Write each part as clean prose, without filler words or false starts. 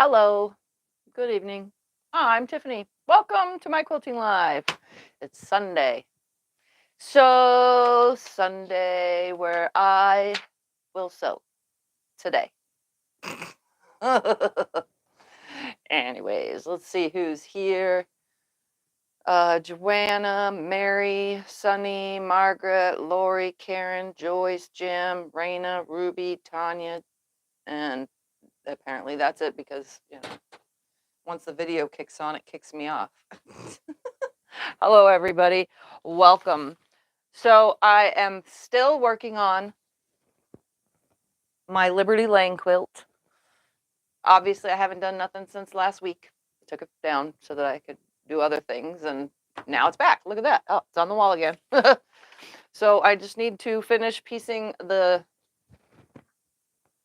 Hello, good evening. I'm Tiffany. Welcome to my quilting live. It's Sunday. So, Sunday where I will sew today. Anyways, let's see who's here. Joanna, Mary, Sunny, Margaret, Lori, Karen, Joyce, Jim, Raina, Ruby, Tanya, and apparently that's it because, once the video kicks on, it kicks me off. Hello, everybody. Welcome. So I am still working on my Liberty Lane quilt. Obviously, I haven't done nothing since last week. I took it down so that I could do other things, and now it's back. Look at that. Oh, it's on the wall again. So I just need to finish piecing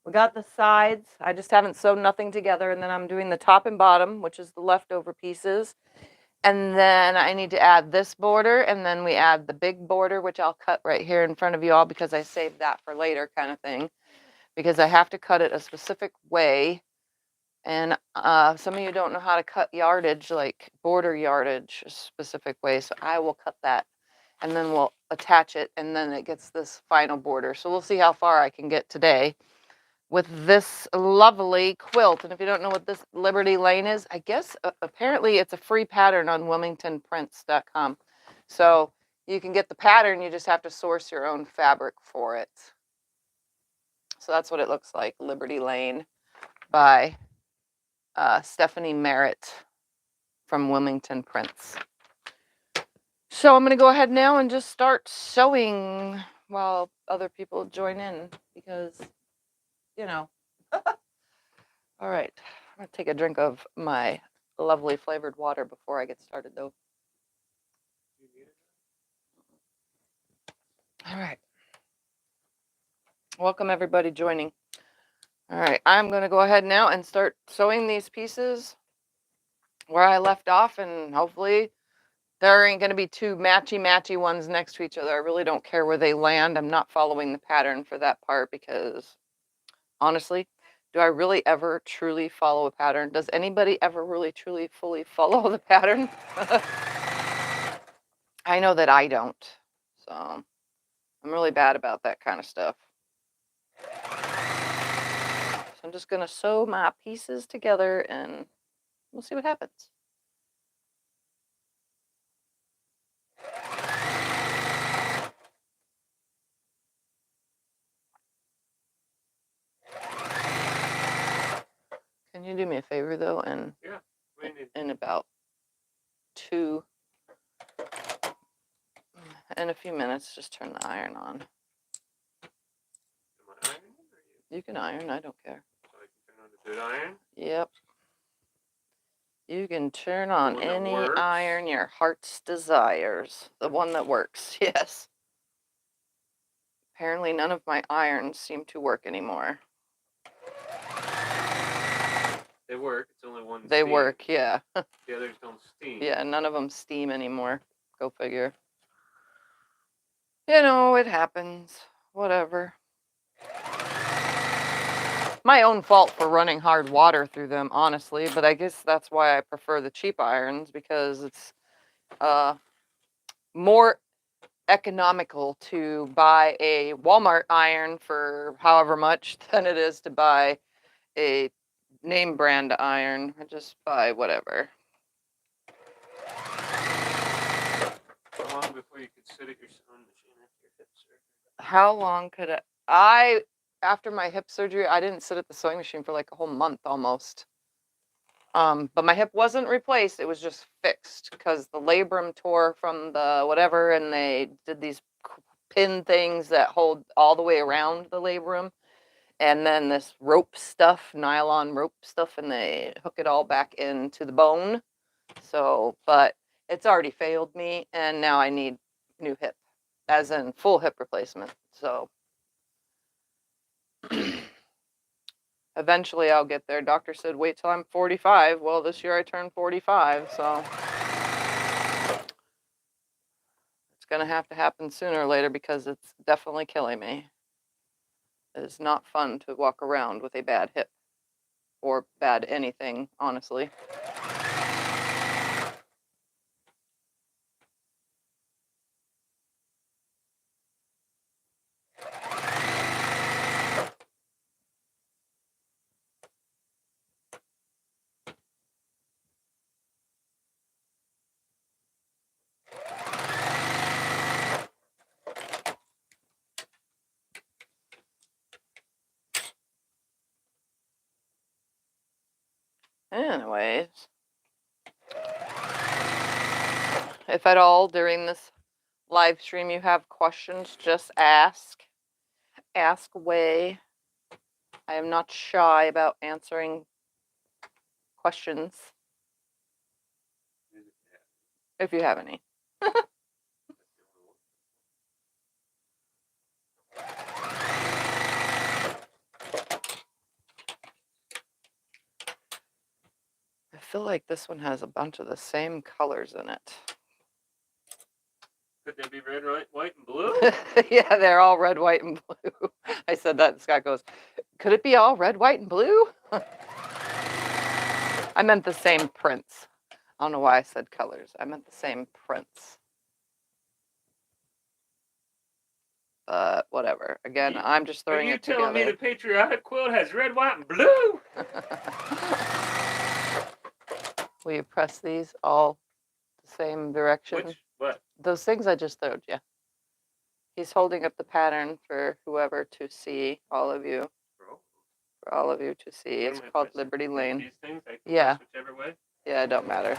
we got the sides. I just haven't sewn nothing together, and then I'm doing the top and bottom, which is the leftover pieces. And then I need to add this border, and then we add the big border, which I'll cut right here in front of you all because I saved that for later kind of thing, because I have to cut it a specific way. And some of you don't know how to cut yardage, like border yardage, a specific way. So I will cut that, and then we'll attach it, and then it gets this final border. So we'll see how far I can get today with this lovely quilt. And if you don't know what this Liberty Lane is, I guess apparently it's a free pattern on WilmingtonPrints.com. So you can get the pattern, you just have to source your own fabric for it. So that's what it looks like, Liberty Lane by Stephanie Merritt from Wilmington Prints. So I'm going to go ahead now and just start sewing while other people join in because, All right, I'm going to take a drink of my lovely flavored water before I get started, though. All right. Welcome, everybody joining. All right, I'm going to go ahead now and start sewing these pieces where I left off, and hopefully there ain't going to be two matchy ones next to each other. I really don't care where they land. I'm not following the pattern for that part because, honestly, do I really ever truly follow a pattern? Does anybody ever really truly fully follow the pattern? I know that I don't, so I'm really bad about that kind of stuff. So I'm just going to sew my pieces together and we'll see what happens. Can you do me a favor, though, and in about in a few minutes, just turn the iron on. Am I ironing, or you can iron, I don't care. So I can turn on the good iron? Yep. You can turn on any iron your heart's desires. The one that works, yes. Apparently none of my irons seem to work anymore. They work, it's only one They steam. Work, yeah. The others don't steam. Yeah, none of them steam anymore. Go figure. You know, it happens. Whatever. My own fault for running hard water through them, honestly, but I guess that's why I prefer the cheap irons, because it's more economical to buy a Walmart iron for however much than it is to buy a name brand iron. I just buy whatever. How long before you could sit at your sewing machine after your hip surgery? How long could after my hip surgery, I didn't sit at the sewing machine for like a whole month almost. But my hip wasn't replaced, it was just fixed because the labrum tore from the whatever, and they did these pin things that hold all the way around the labrum, and then this rope stuff, nylon rope stuff, and they hook it all back into the bone. So, but it's already failed me, and now I need new hip, as in full hip replacement. So eventually I'll get there. Doctor said wait till I'm 45. Well, this year I turned 45, so it's gonna have to happen sooner or later because it's definitely killing me. It is not fun to walk around with a bad hip. or bad anything, honestly. Anyways, if at all during this live stream you have questions, just ask. Ask away. I am not shy about answering questions. If you have any. I feel like this one has a bunch of the same colors in it. Could they be red, white, and blue? Yeah, they're all red, white, and blue. I said that, and Scott goes, could it be all red, white, and blue? I meant the same prints. I don't know why I said colors. I meant the same prints. But whatever. Again, I'm just throwing it together. Are you telling me the patriotic quilt has red, white, and blue? Will you press these all the same direction? What? Those things I just showed you. He's holding up the pattern for whoever to see, all of you. For all of you to see. It's called Liberty Lane. These things, I can yeah. Whichever way? Yeah, it don't matter.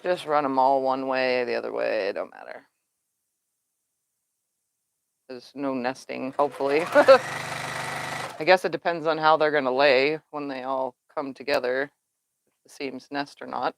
Just run them all one way, the other way, it don't matter. There's no nesting, hopefully. I guess it depends on how they're going to lay when they all come together. If the seams nest or not.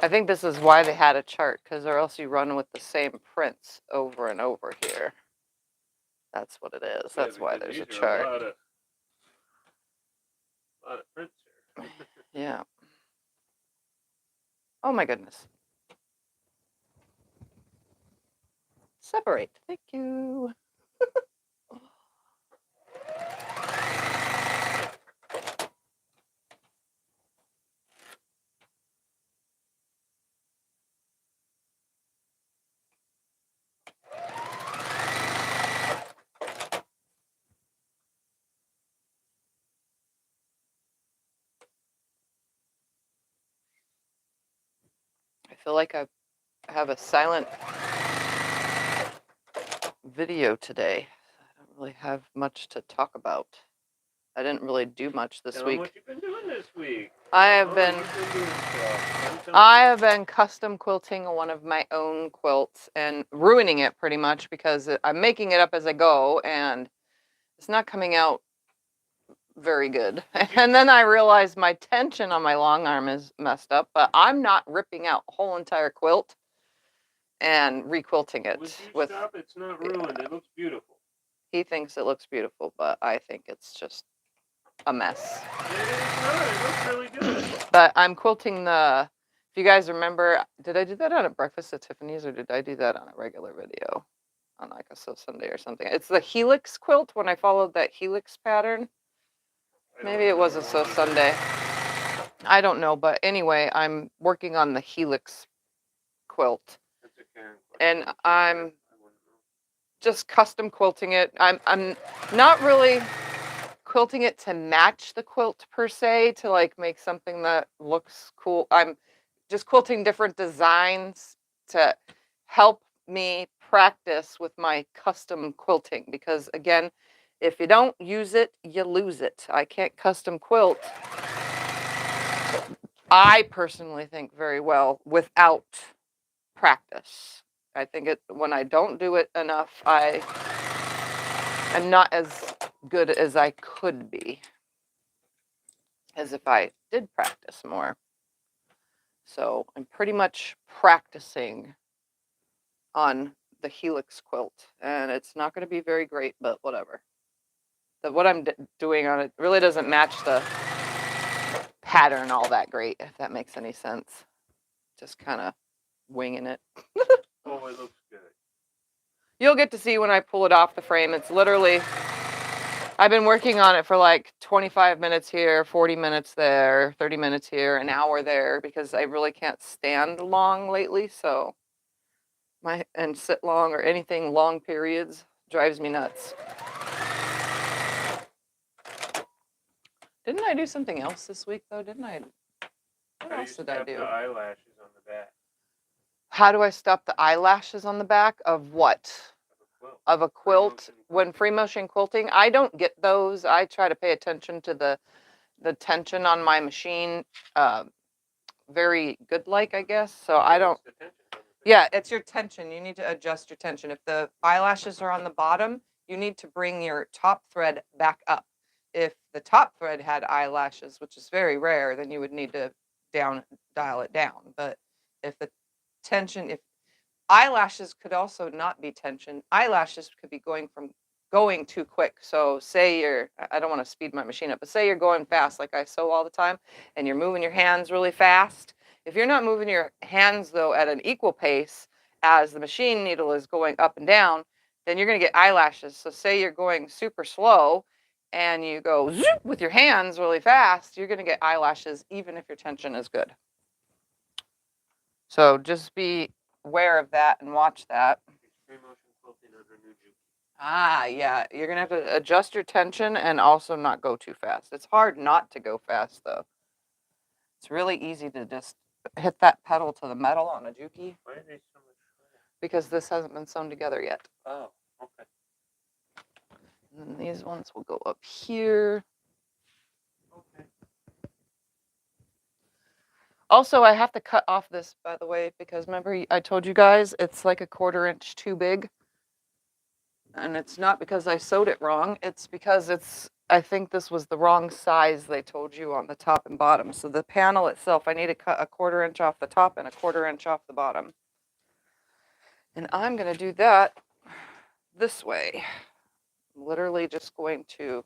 I think this is why they had a chart, because or else you run with the same prints over and over here. That's what it is. That's why there's a chart. A lot of prints here. Yeah. Oh my goodness. Separate. Thank you. I feel like I have a silent video today. I don't really have much to talk about. I didn't really do much this week. What you've been doing this week? I have been custom quilting one of my own quilts and ruining it pretty much because I'm making it up as I go and it's not coming out very good. And then I realized my tension on my long arm is messed up, but I'm not ripping out a whole entire quilt and requilting it. Stop? It's not ruined. It looks beautiful. He thinks it looks beautiful, but I think it's just a mess. It looks really good. But I'm quilting the, if you guys remember, did I do that on a Breakfast at Tiffany's or did I do that on a regular video? On like a Sew Sunday or something. It's the helix quilt when I followed that helix pattern. Maybe it was a Sew Sunday. I don't know, but anyway, I'm working on the helix quilt. And I'm just custom quilting it. I'm not really quilting it to match the quilt per se, to like make something that looks cool. I'm just quilting different designs to help me practice with my custom quilting because again, if you don't use it, you lose it. I can't custom quilt, I personally think, very well without practice. I think when I don't do it enough, I'm not as good as I could be as if I did practice more. So I'm pretty much practicing on the helix quilt and it's not going to be very great, but whatever. what I'm doing on it really doesn't match the pattern all that great, if that makes any sense. Just kind of winging it. Oh, it looks good. You'll get to see when I pull it off the frame. It's literally, I've been working on it for like 25 minutes here, 40 minutes there, 30 minutes here, an hour there, because I really can't stand long lately. So and sit long or anything long periods drives me nuts. Didn't I do something else this week though? Didn't I? What How do you else did I stop do? the eyelashes on the back How do I stop the eyelashes on the back of what? of Of a quilt? a quilt. Free motion When free motion quilting, I don't get those. I try to pay attention to the tension on my machine. Very good, like, I guess. So I don't. What's the tension on the back? Yeah, it's your tension. You need to adjust your tension. If the eyelashes are on the bottom, you need to bring your top thread back up. If the top thread had eyelashes, which is very rare, then you would need to dial it down. But if the tension, if eyelashes could also not be tension, eyelashes could be going too quick. So say I don't want to speed my machine up, but say you're going fast like I sew all the time and you're moving your hands really fast. If you're not moving your hands though at an equal pace as the machine needle is going up and down, then you're going to get eyelashes. So say you're going super slow and you go zoop with your hands really fast, you're going to get eyelashes even if your tension is good. So just be aware of that and watch that. Free motion quilting under new juke. Ah, yeah. You're going to have to adjust your tension and also not go too fast. It's hard not to go fast, though. It's really easy to just hit that pedal to the metal on a juki Why are they so much shorter? because this hasn't been sewn together yet. Oh, okay. And then these ones will go up here. Okay. Also, I have to cut off this, by the way, because remember I told you guys it's like a 1/4 inch too big. And it's not because I sewed it wrong. It's because I think this was the wrong size they told you on the top and bottom. So the panel itself, I need to cut a 1/4 inch off the top and a 1/4 inch off the bottom. And I'm going to do that this way. I'm literally just going to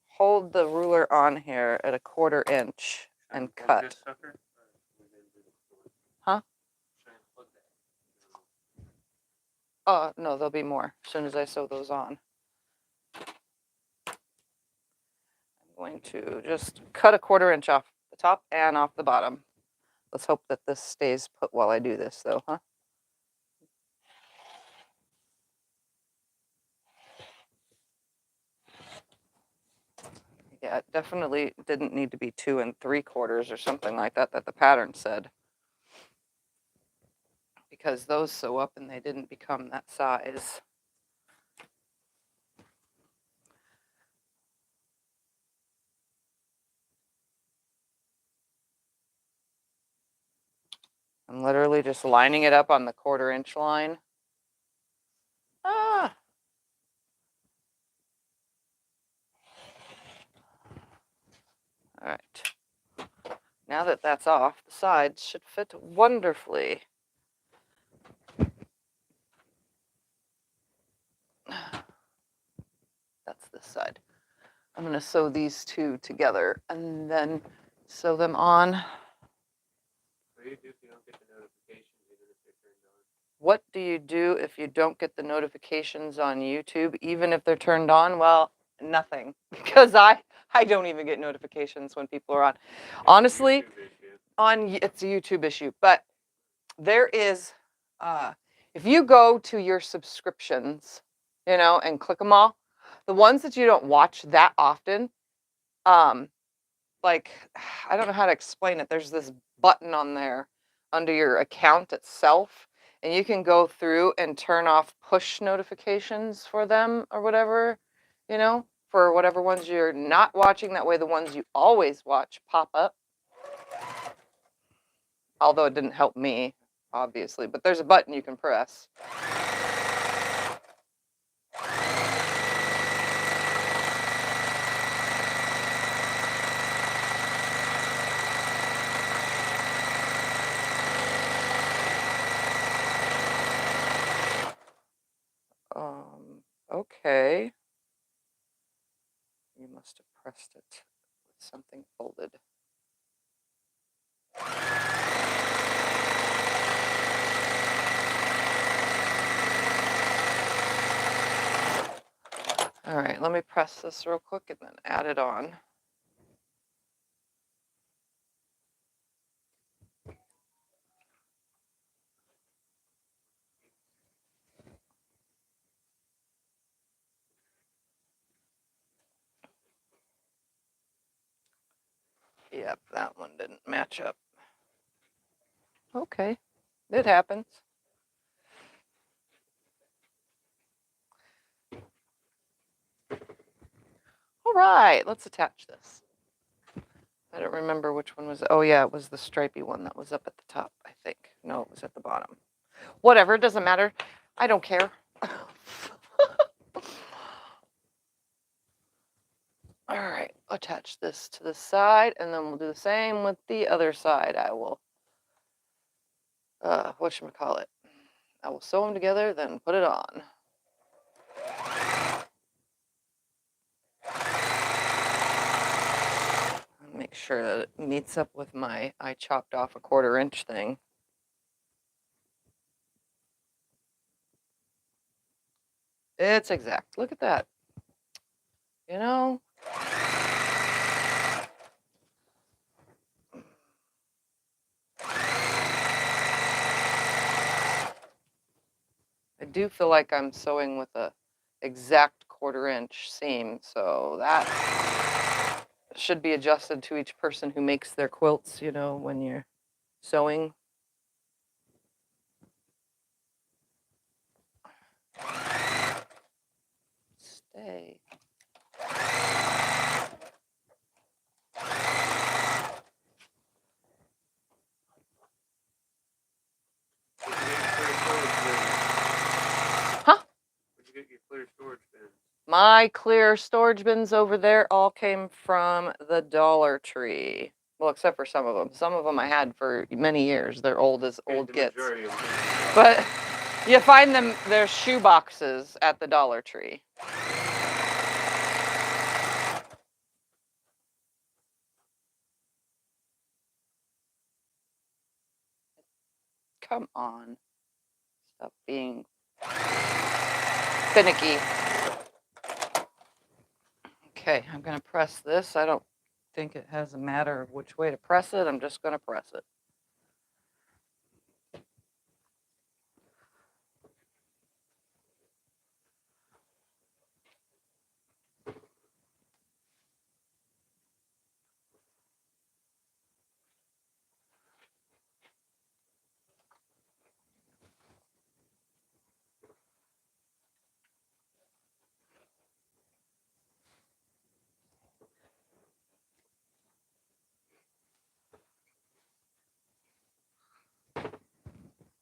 hold the ruler on here at a 1/4 inch and Plug cut. this sucker? Huh? Should I plug that? No, there'll be more as soon as I sew those on. I'm going to just cut a 1/4 inch off the top and off the bottom. Let's hope that this stays put while I do this, though, huh? Yeah, it definitely didn't need to be 2 3/4 or something like that the pattern said. Because those sew up and they didn't become that size. I'm literally just lining it up on the 1/4 inch line. Ah! All right. Now that that's off, the sides should fit wonderfully. That's this side. I'm going to sew these two together and then sew them on. What do you do if you don't get the notifications even if they're turned on? What do you do if you don't get the notifications on YouTube, even if they're turned on? Well, nothing, because I don't even get notifications when people are on. Honestly, it's a YouTube issue, but there is, if you go to your subscriptions, and click them all, the ones that you don't watch that often, like, I don't know how to explain it. There's this button on there under your account itself, and you can go through and turn off push notifications for them or whatever, for whatever ones you're not watching. That way the ones you always watch pop up. Although it didn't help me, obviously, but there's a button you can press. Okay. must have pressed it with something folded. All right, let me press this real quick and then add it on. Yep, that one didn't match up. Okay, it happens. All right, let's attach this. I don't remember which one was. Oh yeah, it was the stripy one that was up at the top, I think. No, it was at the bottom. Whatever, it doesn't matter. I don't care. All right, attach this to the side, and then we'll do the same with the other side. I will, whatchamacallit, I will sew them together, then put it on. Make sure that it meets up with I chopped off a 1/4 inch thing. It's exact. Look at that. You know? I do feel like I'm sewing with a exact 1/4 inch seam, so that should be adjusted to each person who makes their quilts, you know, when you're sewing. Stay. Huh? Where'd you get your clear storage bins? My clear storage bins over there all came from the Dollar Tree. Well, except for some of them. Some of them I had for many years. They're old as Okay, old the gets. majority of them. But you find them, they're shoe boxes at the Dollar Tree. Come on. Stop being finicky. Okay, I'm going to press this. I don't think it has a matter of which way to press it. I'm just going to press it.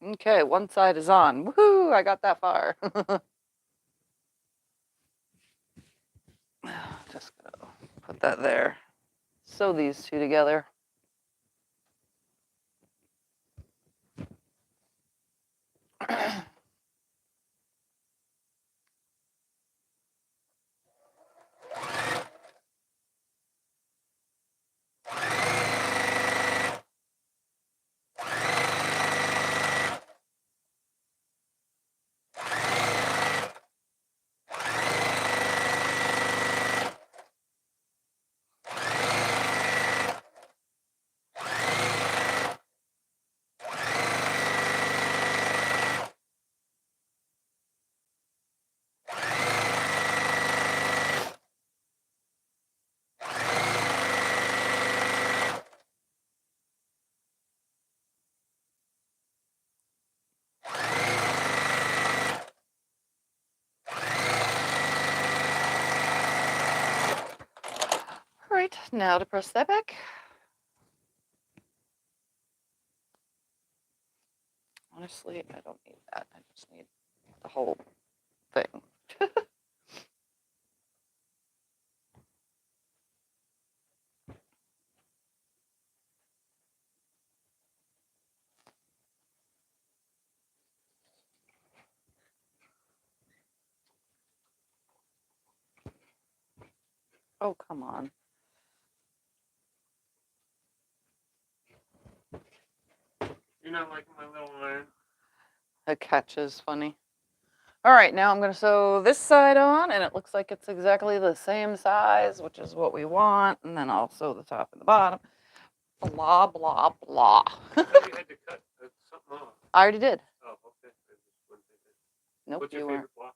Okay, one side is on. Woohoo, I got that far. Just gonna put that there. Sew these two together. All right, now to press that back. Honestly, I don't need that. I just need the whole thing. Oh, come on. You're not liking my little iron? The catch is funny. All right, now I'm going to sew this side on, and it looks like it's exactly the same size, which is what we want. And then I'll sew the top and the bottom. Blah, blah, blah. I thought you had to cut something off. I already did. Oh, okay. I just wasn't thinking. Nope, What's your you favorite weren't. block?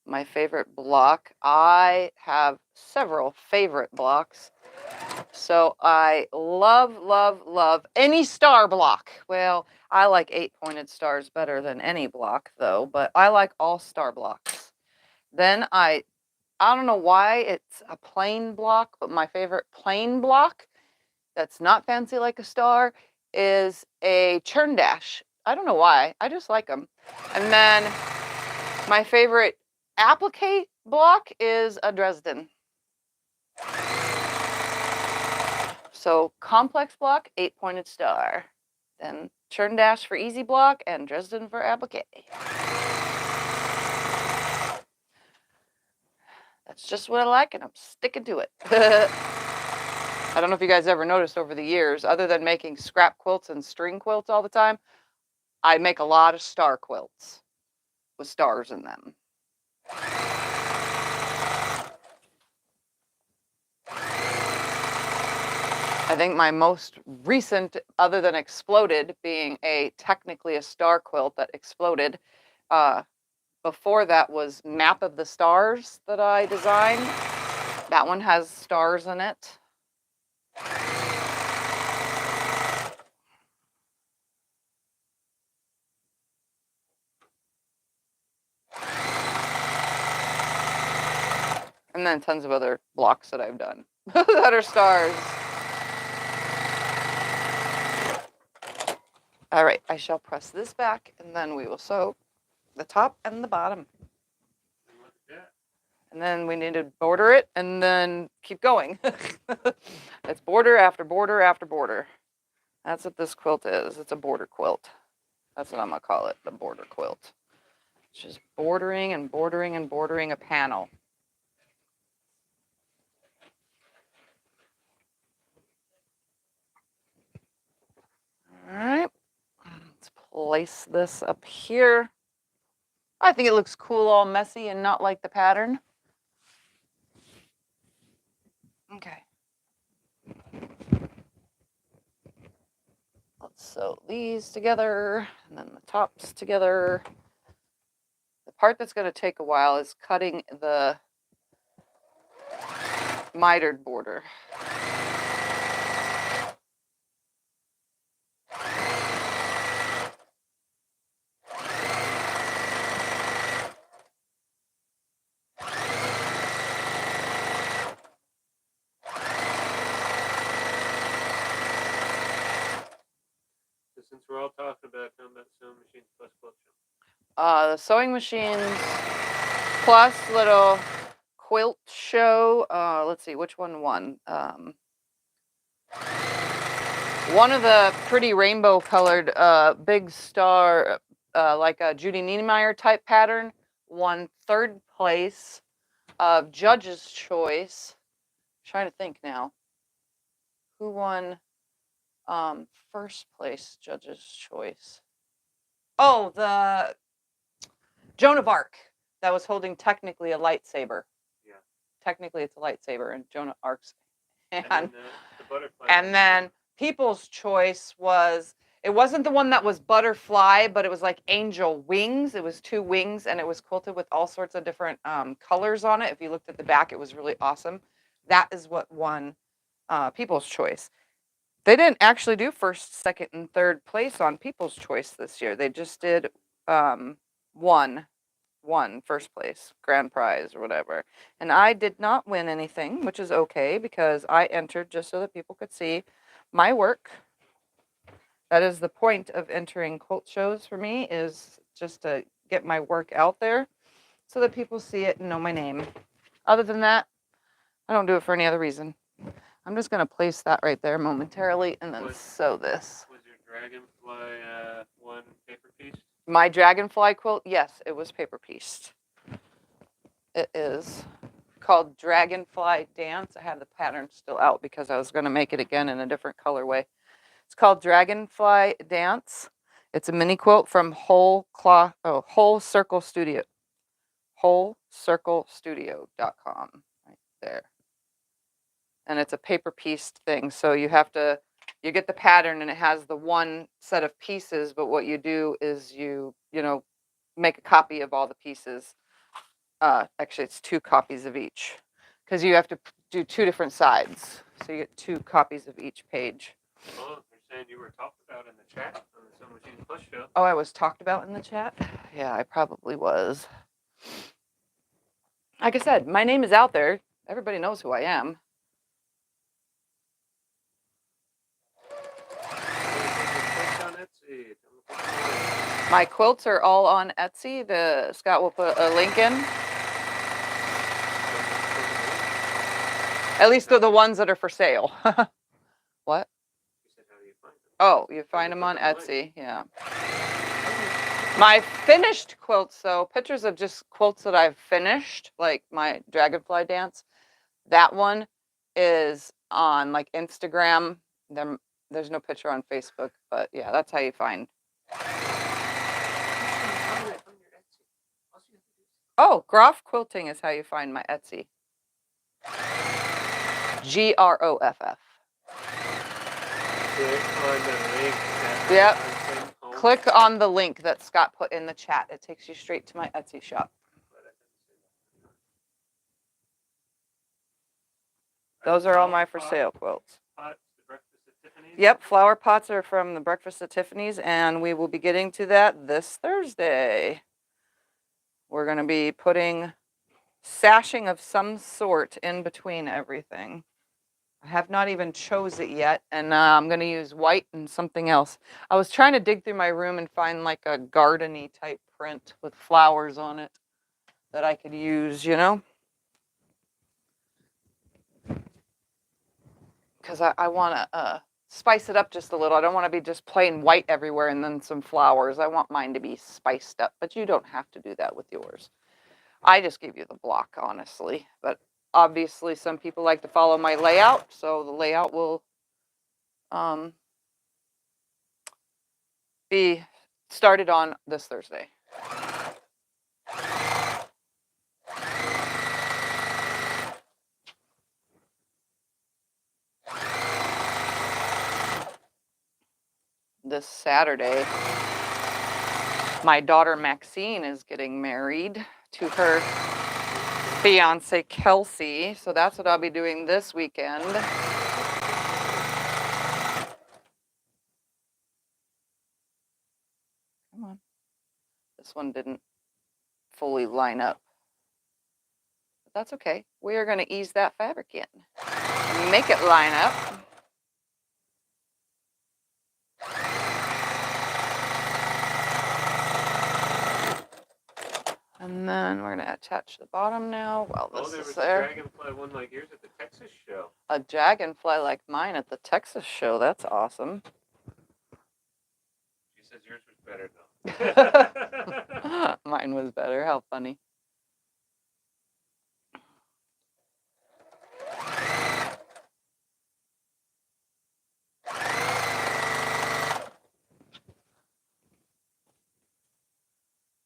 My favorite block. I have several favorite blocks. So I love, love, love any star block. Well, I like 8-pointed stars better than any block though, but I like all star blocks. Then I don't know why it's a plain block, but my favorite plain block that's not fancy like a star is a churn dash. I don't know why. I just like them. And then my favorite applique block is a Dresden. So complex block, 8-pointed star. Then churn dash for easy block and Dresden for applique. That's just what I like, and I'm sticking to it. I don't know if you guys ever noticed over the years, other than making scrap quilts and string quilts all the time, I make a lot of star quilts with stars in them. I think my most recent, other than exploded, being technically a star quilt that exploded, before that was Map of the Stars that I designed. That one has stars in it. And then tons of other blocks that I've done that are stars. All right, I shall press this back and then we will sew the top and the bottom. And then we need to border it and then keep going. It's border after border after border. That's what this quilt is. It's a border quilt. That's what I'm gonna call it, the border quilt. It's just bordering and bordering and bordering a panel. All right, let's place this up here. I think it looks cool, all messy and not like the pattern. Okay. Let's sew these together and then the tops together. The part that's going to take a while is cutting the mitered border. Since we're all talking about Sewing Machines Plus Quilt Show. The Sewing Machines Plus little quilt show. Let's see, which one won? One of the pretty rainbow colored big star, like a Judy Niemeyer type pattern, won 3rd place of Judge's Choice. I'm trying to think now. Who won 1st place Judge's Choice? Oh, the Joan of Arc that was holding technically a lightsaber. Yeah. Technically, it's a lightsaber, and Joan of Arc's hand. And then the butterfly. And then People's Choice was, it wasn't the one that was butterfly, but it was like angel wings. It was 2 wings, and it was quilted with all sorts of different colors on it. If you looked at the back, it was really awesome. That is what won People's Choice. They didn't actually do 1st, 2nd, and 3rd place on People's Choice this year. They just did one 1st place, grand prize or whatever. And I did not win anything, which is okay because I entered just so that people could see my work. That is the point of entering quilt shows for me, is just to get my work out there so that people see it and know my name. Other than that, I don't do it for any other reason. I'm just going to place that right there momentarily and then sew this. Was your dragonfly one paper piece? My dragonfly quilt, yes, it was paper pieced. It is. called Dragonfly Dance. I have the pattern still out because I was going to make it again in a different colorway. It's called Dragonfly Dance. It's a mini quilt from Whole Circle Studio. WholeCircleStudio.com right there. And it's a paper pieced thing. So you get the pattern and it has the one set of pieces, but what you do is you make a copy of all the pieces. Actually, it's 2 copies of each because you have to do 2 different sides. So you get 2 copies of each page. Oh, you're saying you were talked about in the chat on the SewingMachinesPlus show. Oh, I was talked about in the chat? Yeah, I probably was. Like I said, my name is out there. Everybody knows who I am. My quilts are all on Etsy. Scott will put a link in. At least they're the ones that are for sale. What? Oh, you find them on Etsy, yeah. My finished quilts, though, pictures of just quilts that I've finished, like my Dragonfly Dance, that one is on like Instagram. There's no picture on Facebook, but yeah, that's how you find. Oh, Groff Quilting is how you find my Etsy. Groff. Yep. Click on the link that Scott put in the chat. It takes you straight to my Etsy shop. Those are all my for sale quilts. Yep, flower pots are from the Breakfast at Tiffany's, and we will be getting to that this Thursday. We're going to be putting sashing of some sort in between everything. I have not even chose it yet, and I'm going to use white and something else. I was trying to dig through my room and find like a garden-y type print with flowers on it that I could use, because I want to spice it up just a little. I don't want to be just plain white everywhere and then some flowers. I want mine to be spiced up, but you don't have to do that with yours. I just gave you the block, honestly, but obviously some people like to follow my layout, so the layout will be started on this Thursday. This Saturday, my daughter Maxine is getting married to her fiance Kelsey, so that's what I'll be doing this weekend. Come on. This one didn't fully line up. But that's okay. We are going to ease that fabric in and make it line up. And then we're going to attach the bottom now. Well, this is there. A dragonfly one like yours at the Texas show. A dragonfly like mine at the Texas show. That's awesome. She says yours was better, though. Mine was better. How funny.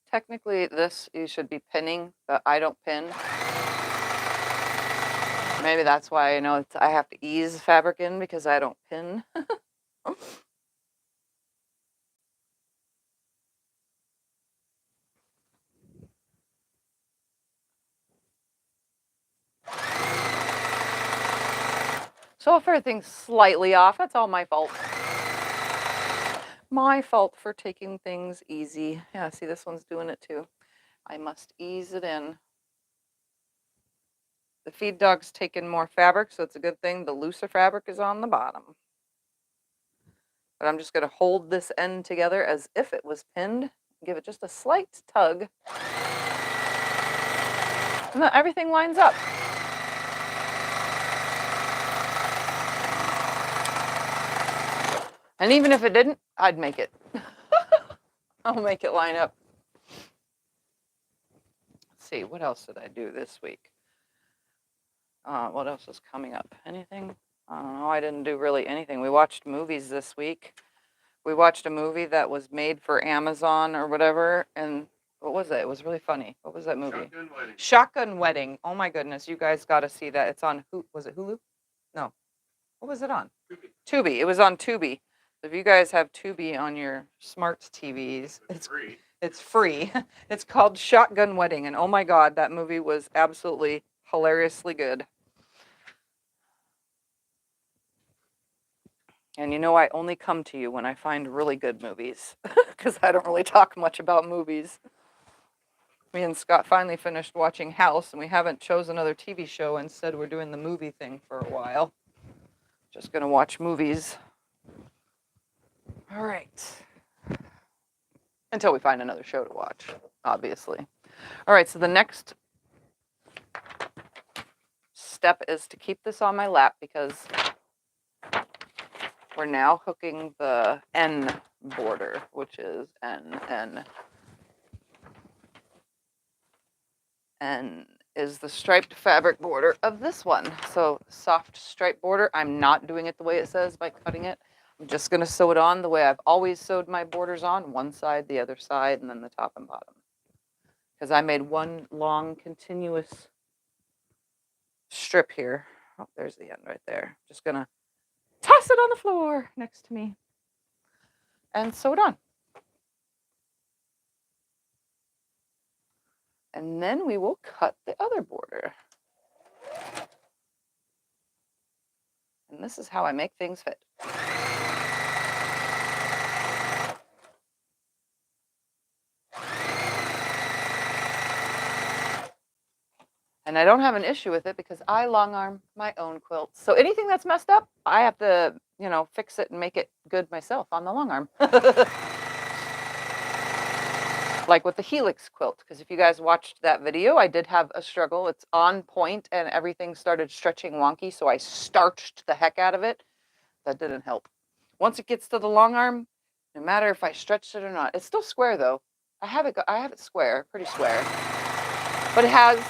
Technically, this you should be pinning, but I don't pin. Maybe that's why I have to ease fabric in because I don't pin. So if everything's slightly off, that's all my fault. My fault for taking things easy. Yeah, see, this one's doing it too. I must ease it in. The feed dog's taken more fabric, so it's a good thing the looser fabric is on the bottom. But I'm just going to hold this end together as if it was pinned. Give it just a slight tug. And then everything lines up. And even if it didn't, I'd make it. I'll make it line up. Let's see, what else did I do this week? What else is coming up? Anything? I don't know. I didn't do really anything. We watched movies this week. We watched a movie that was made for Amazon or whatever, and what was it? It was really funny. What was that movie? Shotgun Wedding. Shotgun Wedding. Oh my goodness, you guys got to see that. It's on was it Hulu? No. What was it on? Tubi. It was on Tubi. If you guys have Tubi on your smart TVs, It's free. it's free. It's called Shotgun Wedding, and oh my God, that movie was absolutely hilariously good. And you know, I only come to you when I find really good movies, because I don't really talk much about movies. Me and Scott finally finished watching House, and we haven't chosen another TV show. Instead, we're doing the movie thing for a while. Just gonna watch movies. All right. Until we find another show to watch, obviously. All right, so the next step is to keep this on my lap because we're now hooking the N border, which is N is the striped fabric border of this one. So soft stripe border. I'm not doing it the way it says by cutting it. I'm just going to sew it on the way I've always sewed my borders on, one side, the other side, and then the top and bottom. Because I made one long continuous strip here. Oh, there's the end right there. Just going to toss it on the floor next to me and sew it on. And then we will cut the other border. And this is how I make things fit. And I don't have an issue with it because I long arm my own quilts. So anything that's messed up, I have to, you know, fix it and make it good myself on the long arm. Like with the Helix quilt, because if you guys watched that video, I did have a struggle. It's on point and everything started stretching wonky, so I starched the heck out of it. That didn't help. Once it gets to the long arm, no matter if I stretched it or not, it's still square though. I have it square, pretty square. But it has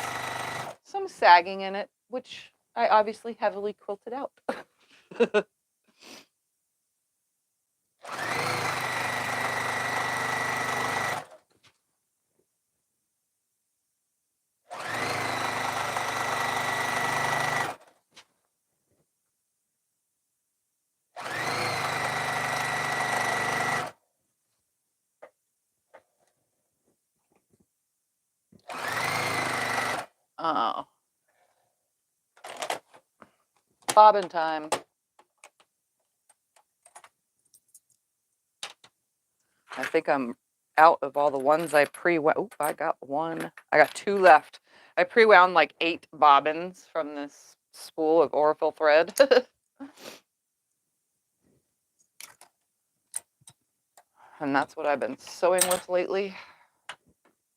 some sagging in it, which I obviously heavily quilted out. Oh. Bobbin time. I think I'm out of all the ones I pre-wound. Oh, I got one. I got two left. I pre-wound like 8 bobbins from this spool of Aurifil thread. And that's what I've been sewing with lately.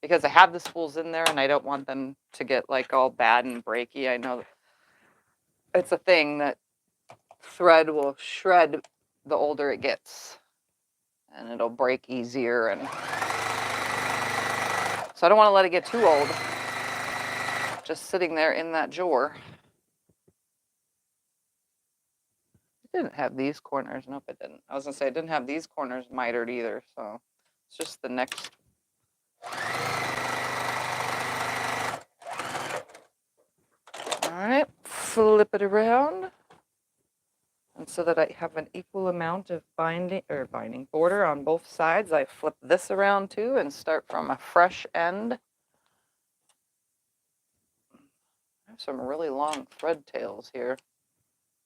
Because I have the spools in there and I don't want them to get like all bad and breaky. I know it's a thing that thread will shred the older it gets. And it'll break easier. And so I don't want to let it get too old. Just sitting there in that drawer. It didn't have these corners. Nope, it didn't. I was going to say it didn't have these corners mitered either. So it's just the next. All right, flip it around. And so that I have an equal amount of binding border on both sides, I flip this around too and start from a fresh end. I have some really long thread tails here.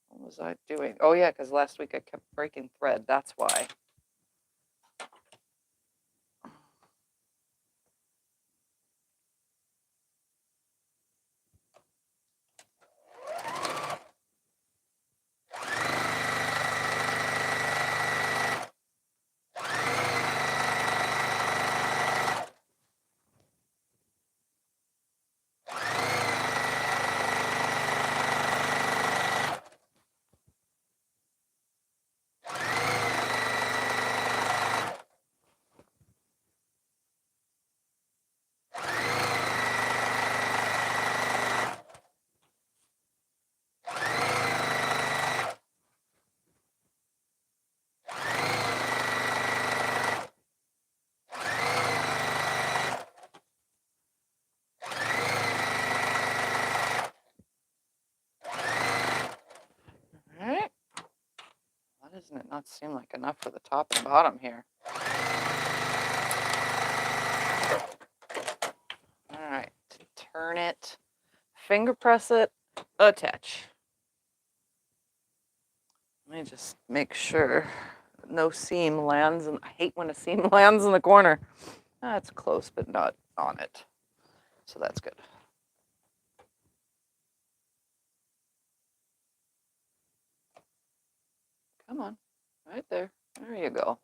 What was I doing? Oh yeah, because last week I kept breaking thread. That's why. doesn't it not seem like enough for the top and bottom here? All right, turn it, finger press it, attach. Let me just make sure no seam lands, and I hate when a seam lands in the corner. That's close, but not on it. So that's good. Come on, right there. There you go.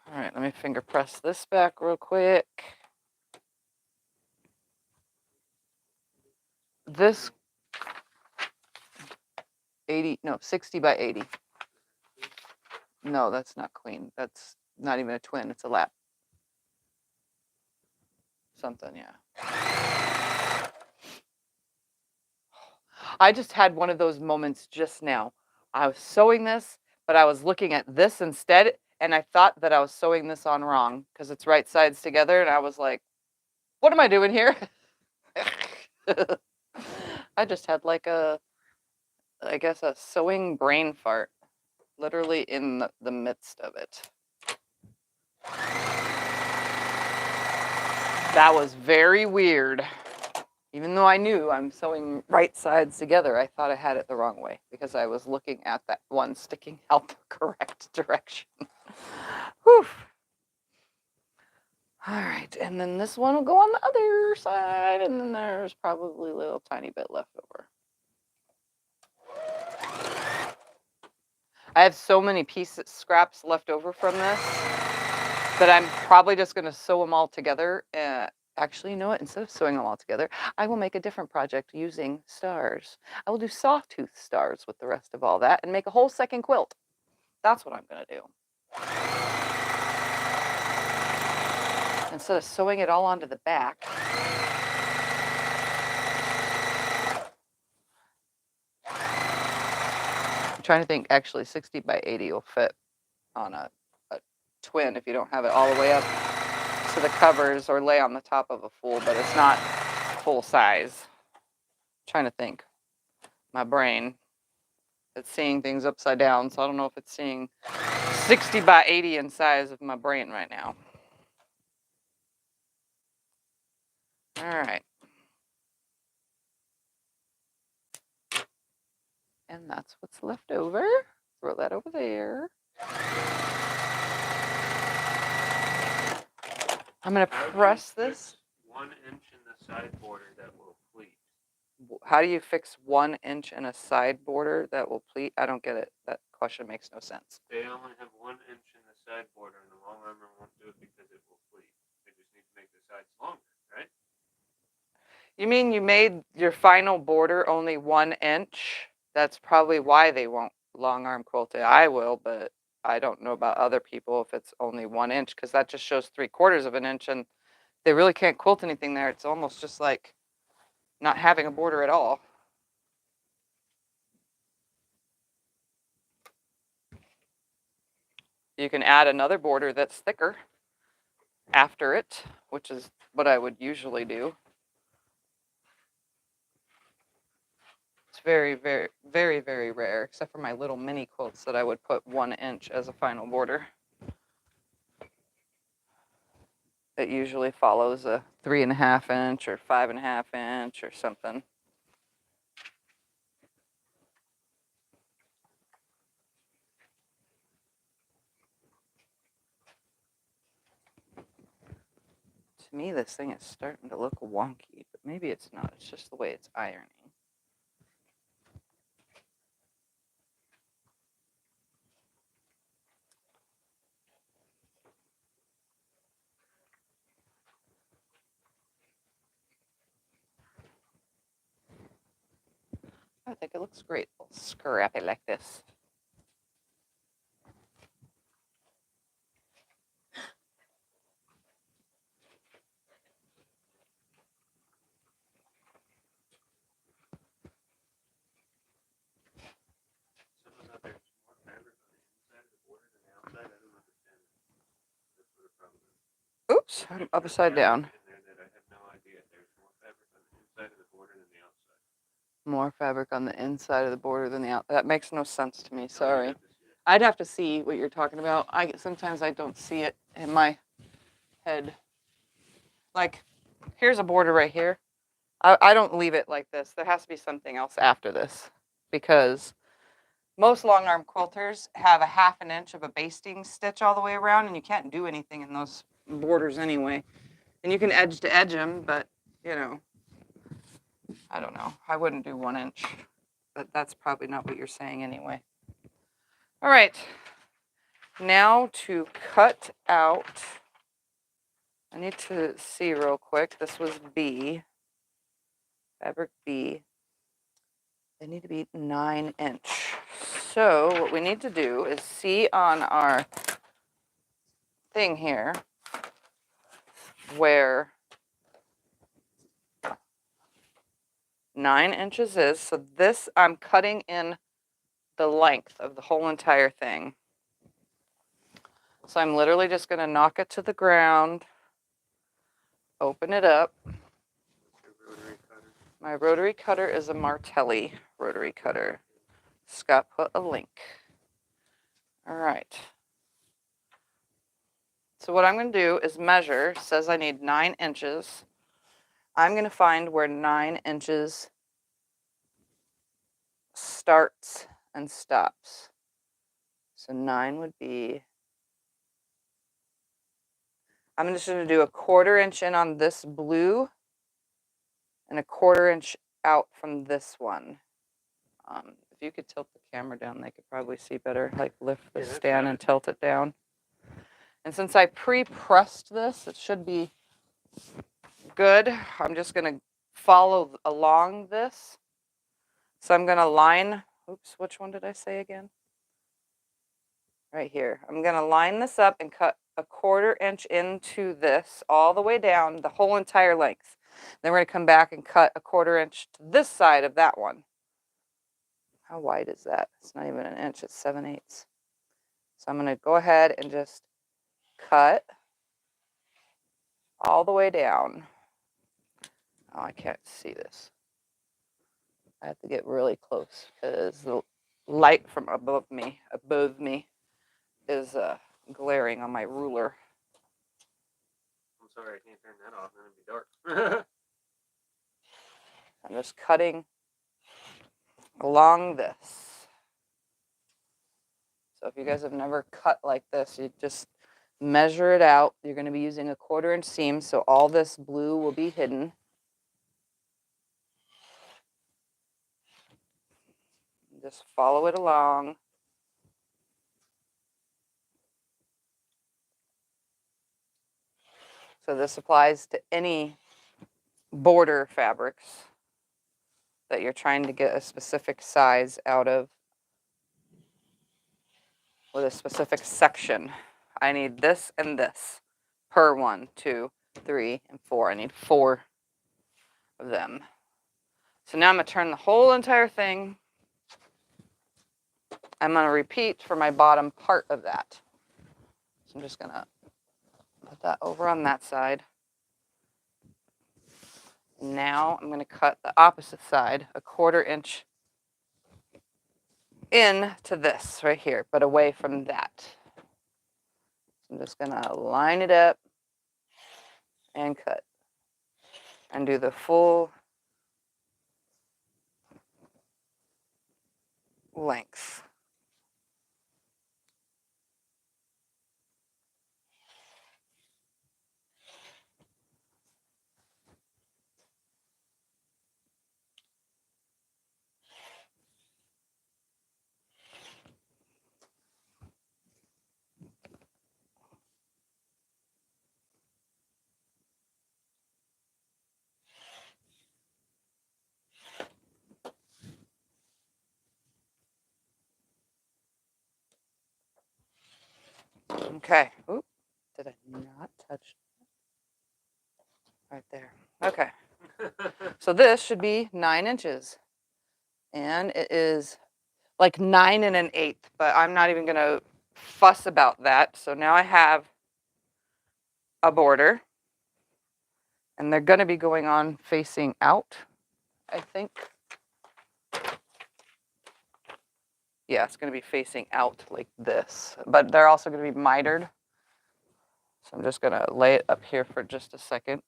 All right, let me finger press this back real quick. This 60 by 80. No, that's not queen. That's not even a twin. It's a lap. Something, yeah. I just had one of those moments just now. I was sewing this, but I was looking at this instead, and I thought that I was sewing this on wrong because it's right sides together, and I was like, what am I doing here? I just had like I guess a sewing brain fart, literally in the midst of it. That was very weird. Even though I knew I'm sewing right sides together, I thought I had it the wrong way because I was looking at that one sticking out the correct direction. Whew. All right, and then this one will go on the other side, and then there's probably a little tiny bit left over. I have so many scraps left over from this that I'm probably just going to sew them all together. Actually, you know what? Instead of sewing them all together, I will make a different project using stars. I will do soft tooth stars with the rest of all that and make a whole second quilt. That's what I'm going to do. Instead of sewing it all onto the back. I'm trying to think, actually 60 by 80 will fit on a twin if you don't have it all the way up to the covers or lay on the top of a full, but it's not full size. I'm trying to think. My brain, it's seeing things upside down, so I don't know if it's seeing 60 by 80 in size of my brain right now. All right. And that's what's left over. Throw that over there. I'm going to press this. 1 inch in the side border that will pleat. How do you fix 1 inch in a side border that will pleat? I don't get it. That question makes no sense. They only have 1 inch in the side border, and the long armor won't do it because it will pleat. They just need to make the sides longer, right? You mean you made your final border only 1 inch? That's probably why they won't long arm quilt it. I will, but I don't know about other people if it's only 1 inch, because that just shows 3/4 of an inch, and they really can't quilt anything there. It's almost just like not having a border at all. You can add another border that's thicker after it, which is what I would usually do. It's very, very, very, very rare, except for my little mini quilts that I would put 1 inch as a final border. It usually follows a 3.5 inch or 5.5 inch or something. To me, this thing is starting to look wonky, but maybe it's not. It's just the way it's ironing. I think it looks great, all scrappy like this. There's upside fabric down. in there that I have no idea. There's more fabric on the inside of the border than the outside. More fabric on the inside of the border than the out. That makes no sense to me. No, you Sorry. have to see it. I'd have to see what you're talking about. Sometimes I don't see it in my head. Like, here's a border right here. I don't leave it like this. There has to be something else after this, because most long arm quilters have a 1/2 inch of a basting stitch all the way around, and you can't do anything in those borders anyway. And you can edge to edge them, but you know, I don't know. I wouldn't do 1 inch, but that's probably not what you're saying anyway. All right, now to cut out, I need to see real quick. This was B, fabric B. They need to be 9 inch. So what we need to do is see on our thing here where 9 inches is. So this, I'm cutting in the length of the whole entire thing. So I'm literally just going to knock it to the ground, open it up. Your rotary cutter. My rotary cutter is a Martelli rotary cutter. Scott put a link. All right. So what I'm going to do is measure. It says I need 9 inches. I'm going to find where 9 inches starts and stops. So 9 would be, I'm just going to do a 1/4 inch in on this blue and a 1/4 inch out from this one. If you could tilt the camera down, they could probably see better. Like lift the stand and tilt it down. And since I pre-pressed this, it should be good. I'm just going to follow along this. So I'm going to line, oops, which one did I say again? Right here. I'm going to line this up and cut a 1/4 inch into this all the way down, the whole entire length. Then we're going to come back and cut a 1/4 inch to this side of that one. How wide is that? It's not even an inch, it's 7/8. So I'm going to go ahead and just cut all the way down. Oh, I can't see this. I have to get really close because the light from above me is glaring on my ruler. I'm sorry, I can't turn that off, then it'd be dark. I'm just cutting along this. So if you guys have never cut like this, you just measure it out. You're going to be using a 1/4 inch seam, so all this blue will be hidden. Just follow it along. So this applies to any border fabrics that you're trying to get a specific size out of with a specific section. I need this and this per 1, 2, 3, and 4. I need 4 of them. So now I'm going to turn the whole entire thing. I'm going to repeat for my bottom part of that. So I'm just going to put that over on that side. Now I'm going to cut the opposite side, a 1/4 inch in to this right here, but away from that. So I'm just going to line it up and cut and do the full length. Okay. Oop. Did I not touch right there? Okay. So this should be 9 inches. And it is like 9 1/8, but I'm not even going to fuss about that. So now I have a border. And they're going to be going on facing out, I think. Yeah, it's going to be facing out like this, but they're also going to be mitered. So I'm just going to lay it up here for just a second.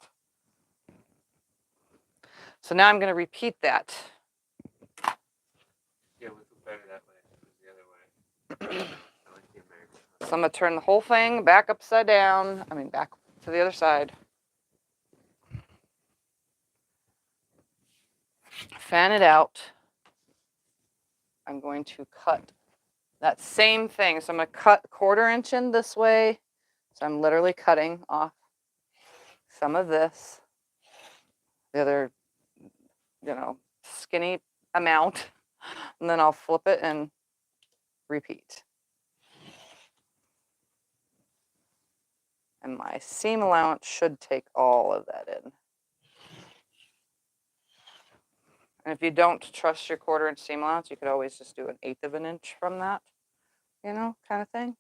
So now I'm going to repeat that. Yeah, we look better that way. It was the other way. I like the American. So I'm going to turn the whole thing back upside down. I mean, back to the other side. Fan it out. I'm going to cut that same thing. So I'm going to cut 1/4 inch in this way. So I'm literally cutting off some of this, the other, skinny amount, and then I'll flip it and repeat. And my seam allowance should take all of that in. And if you don't trust your 1/4 inch seam allowance, you could always just do 1/8 of an inch from that, kind of thing.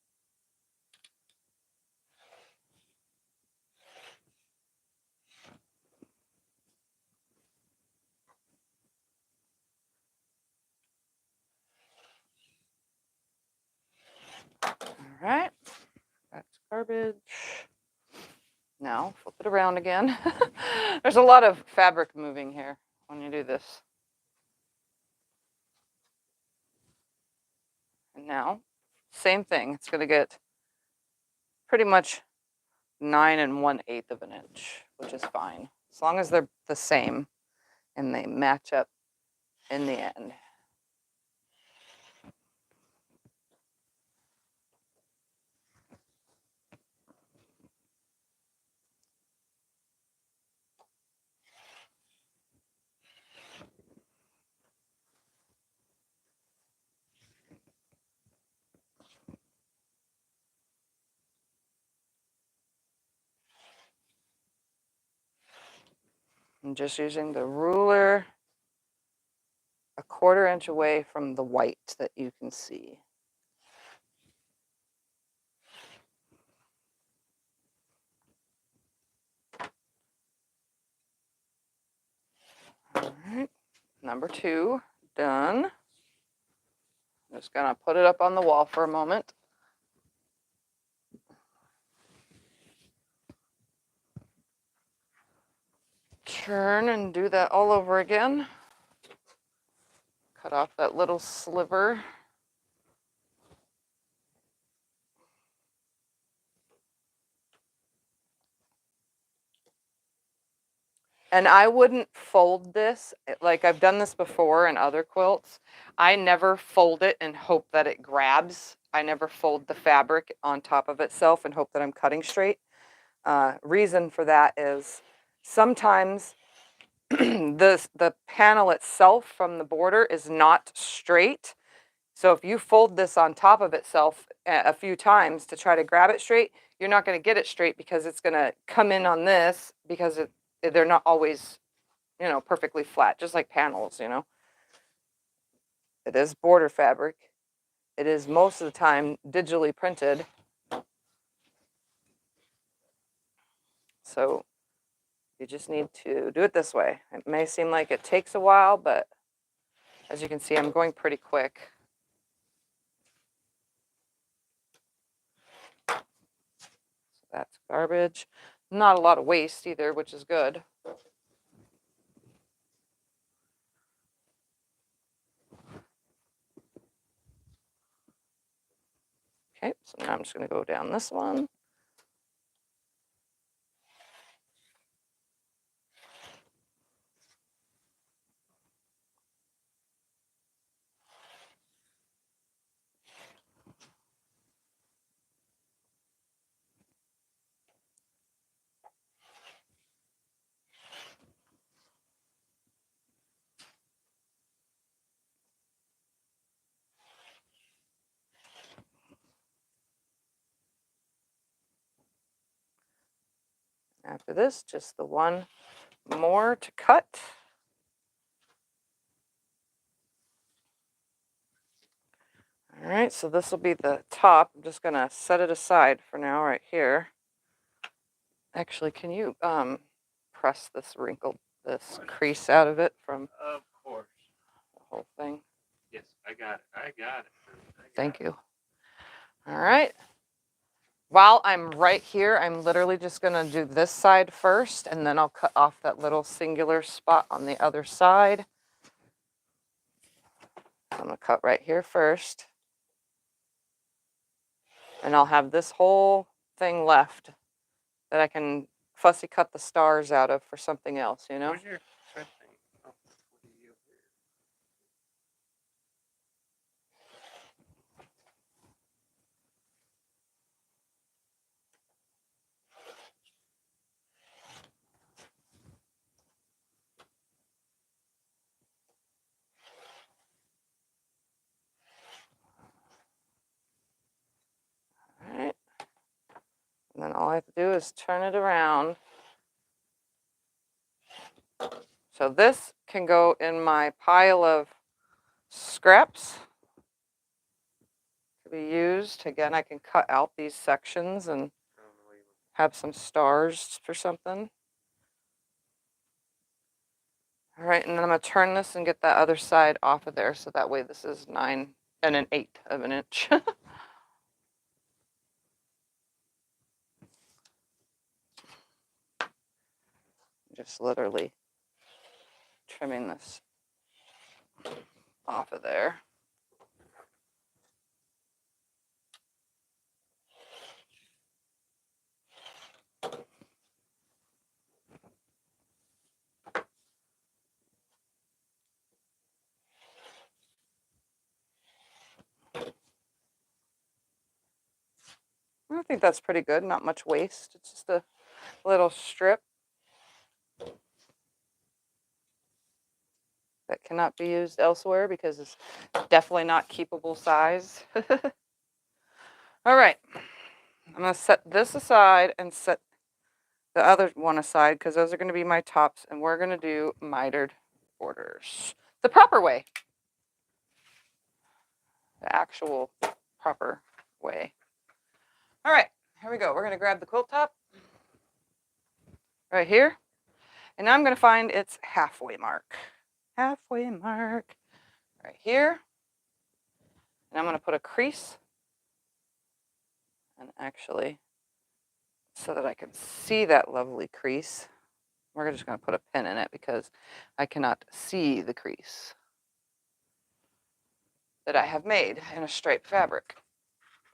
All right, that's garbage. Now flip it around again. There's a lot of fabric moving here when you do this. And now, same thing. It's going to get pretty much 9 1/8 of an inch, which is fine, as long as they're the same and they match up in the end. I'm just using the ruler 1/4 inch away from the white that you can see. All right, number 2, done. I'm just gonna put it up on the wall for a moment. Turn and do that all over again. Cut off that little sliver. And I wouldn't fold this, like I've done this before in other quilts. I never fold it and hope that it grabs. I never fold the fabric on top of itself and hope that I'm cutting straight. Reason for that is sometimes the panel itself from the border is not straight. So if you fold this on top of itself a few times to try to grab it straight, you're not going to get it straight because it's going to come in on this because they're not always, perfectly flat, just like panels, It is border fabric. It is most of the time digitally printed. So you just need to do it this way. It may seem like it takes a while, but as you can see, I'm going pretty quick. So that's garbage. Not a lot of waste either, which is good. Okay, so now I'm just going to go down this one. After this, just the one more to cut. All right, so this will be the top. I'm just gonna set it aside for now right here. Actually, can you press this crease out of it from Of course. the whole thing. Yes, I got it. I got it. Thank you. All right. While I'm right here, I'm literally just going to do this side first, and then I'll cut off that little singular spot on the other side. I'm going to cut right here first. And I'll have this whole thing left that I can fussy cut the stars out of for something else, you know? Where's your thread thing? Oh, what are you All right. And then all I have to do is turn it around. So this can go in my pile of scraps to be used. Again, I can cut out these sections and have some stars for something. All right, and then I'm going to turn this and get that other side off of there, so that way this is 9 1/8 of an inch. Just literally trimming this off of there. I think that's pretty good, not much waste. It's just a little strip that cannot be used elsewhere because it's definitely not keepable size. All right, I'm going to set this aside and set the other one aside because those are going to be my tops, and we're going to do mitered borders the proper way, the actual proper way. All right, here we go. We're going to grab the quilt top right here, and now I'm going to find its halfway mark right here, and I'm going to put a crease, and actually, so that I can see that lovely crease, we're just going to put a pin in it because I cannot see the crease that I have made in a striped fabric.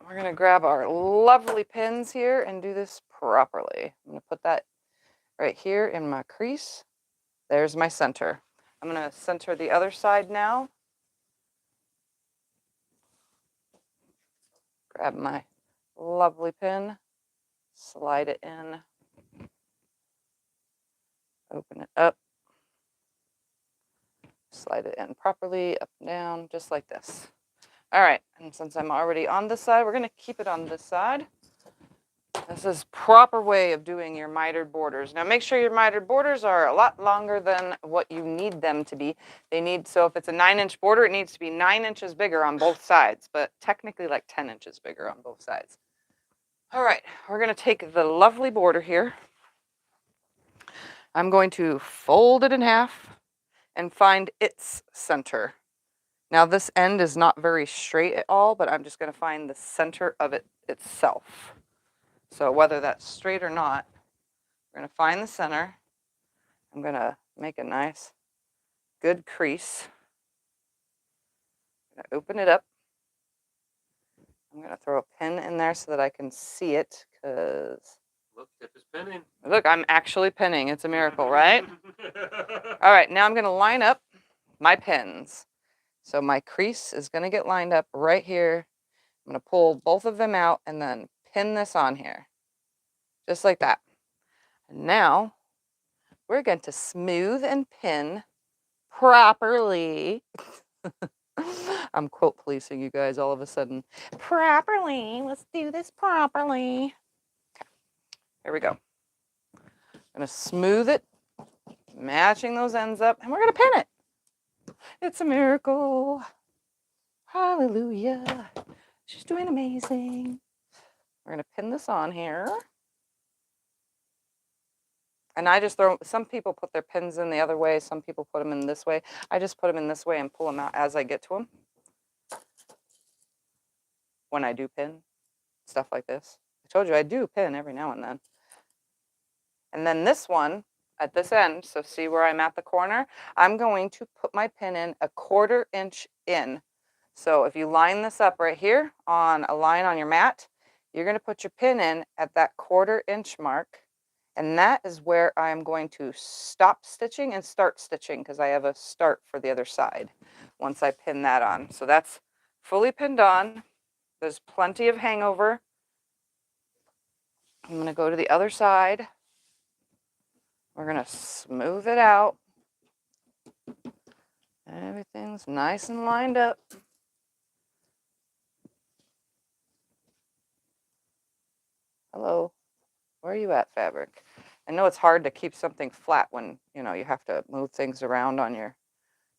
We're going to grab our lovely pins here and do this properly. I'm going to put that right here in my crease. There's my center. I'm going to center the other side now. Grab my lovely pin, slide it in, open it up, slide it in properly, up and down, just like this. All right, and since I'm already on this side, we're going to keep it on this side. This is proper way of doing your mitered borders. Now make sure your mitered borders are a lot longer than what you need them to be. So if it's a 9-inch border, it needs to be 9 inches bigger on both sides, but technically like 10 inches bigger on both sides. All right, we're going to take the lovely border here. I'm going to fold it in half and find its center. Now this end is not very straight at all, but I'm just going to find the center of it itself. So whether that's straight or not, we're going to find the center. I'm going to make a nice, good crease. I'm going to open it up. I'm going to throw a pin in there so that I can see it, because Look, Tiff is pinning. Look, I'm actually pinning. It's a miracle, right? All right, now I'm going to line up my pins. So my crease is going to get lined up right here. I'm going to pull both of them out and then pin this on here, just like that. And now we're going to smooth and pin properly. I'm quilt policing you guys all of a sudden. Properly. Let's do this properly. Okay. Here we go. I'm going to smooth it, matching those ends up, and we're going to pin it. It's a miracle. Hallelujah. She's doing amazing. We're going to pin this on here. And I just throw, some people put their pins in the other way, some people put them in this way. I just put them in this way and pull them out as I get to them. When I do pin, stuff like this. I told you I do pin every now and then. And then this one at this end, so see where I'm at the corner, I'm going to put my pin in 1/4 inch in. So if you line this up right here on a line on your mat, you're going to put your pin in at that 1/4 inch mark. And that is where I'm going to stop stitching and start stitching, because I have a start for the other side once I pin that on. So that's fully pinned on. There's plenty of hangover. I'm going to go to the other side. We're going to smooth it out. Everything's nice and lined up. Hello, where are you at, fabric? I know it's hard to keep something flat when, you know, you have to move things around on your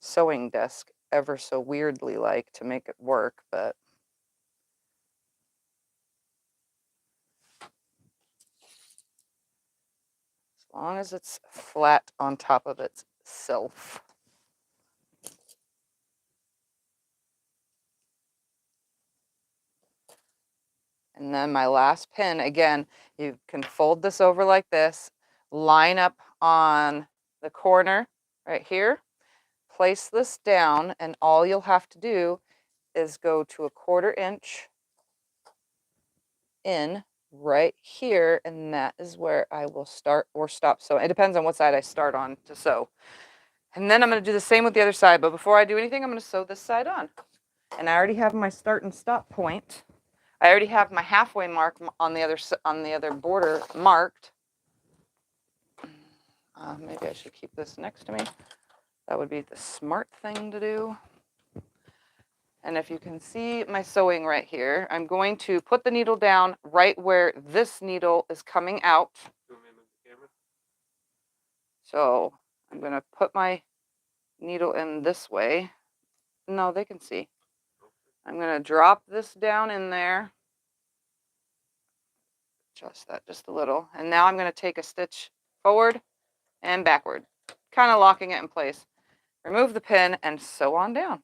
sewing desk ever so weirdly like to make it work, but as long as it's flat on top of itself. And then my last pin, again, you can fold this over like this, line up on the corner right here, place this down, and all you'll have to do is go to 1/4 inch in right here, and that is where I will start or stop sewing. It depends on what side I start on to sew. And then I'm going to do the same with the other side, but before I do anything, I'm going to sew this side on. And I already have my start and stop point. I already have my halfway mark on the other border marked. Maybe I should keep this next to me. That would be the smart thing to do. And if you can see my sewing right here, I'm going to put the needle down right where this needle is coming out. So I'm going to put my needle in this way. No, they can see. I'm going to drop this down in there. Adjust that just a little. And now I'm going to take a stitch forward and backward, kind of locking it in place. Remove the pin and sew on down.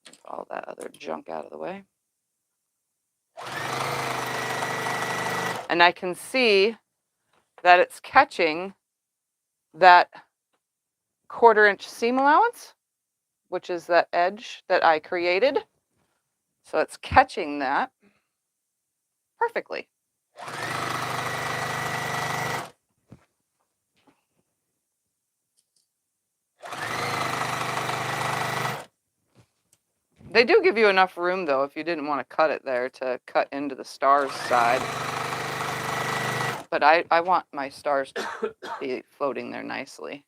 Get all that other junk out of the way. And I can see that it's catching that 1/4 inch seam allowance, which is that edge that I created. So it's catching that perfectly. They do give you enough room, though, if you didn't want to cut it there, to cut into the stars side. But I want my stars to be floating there nicely.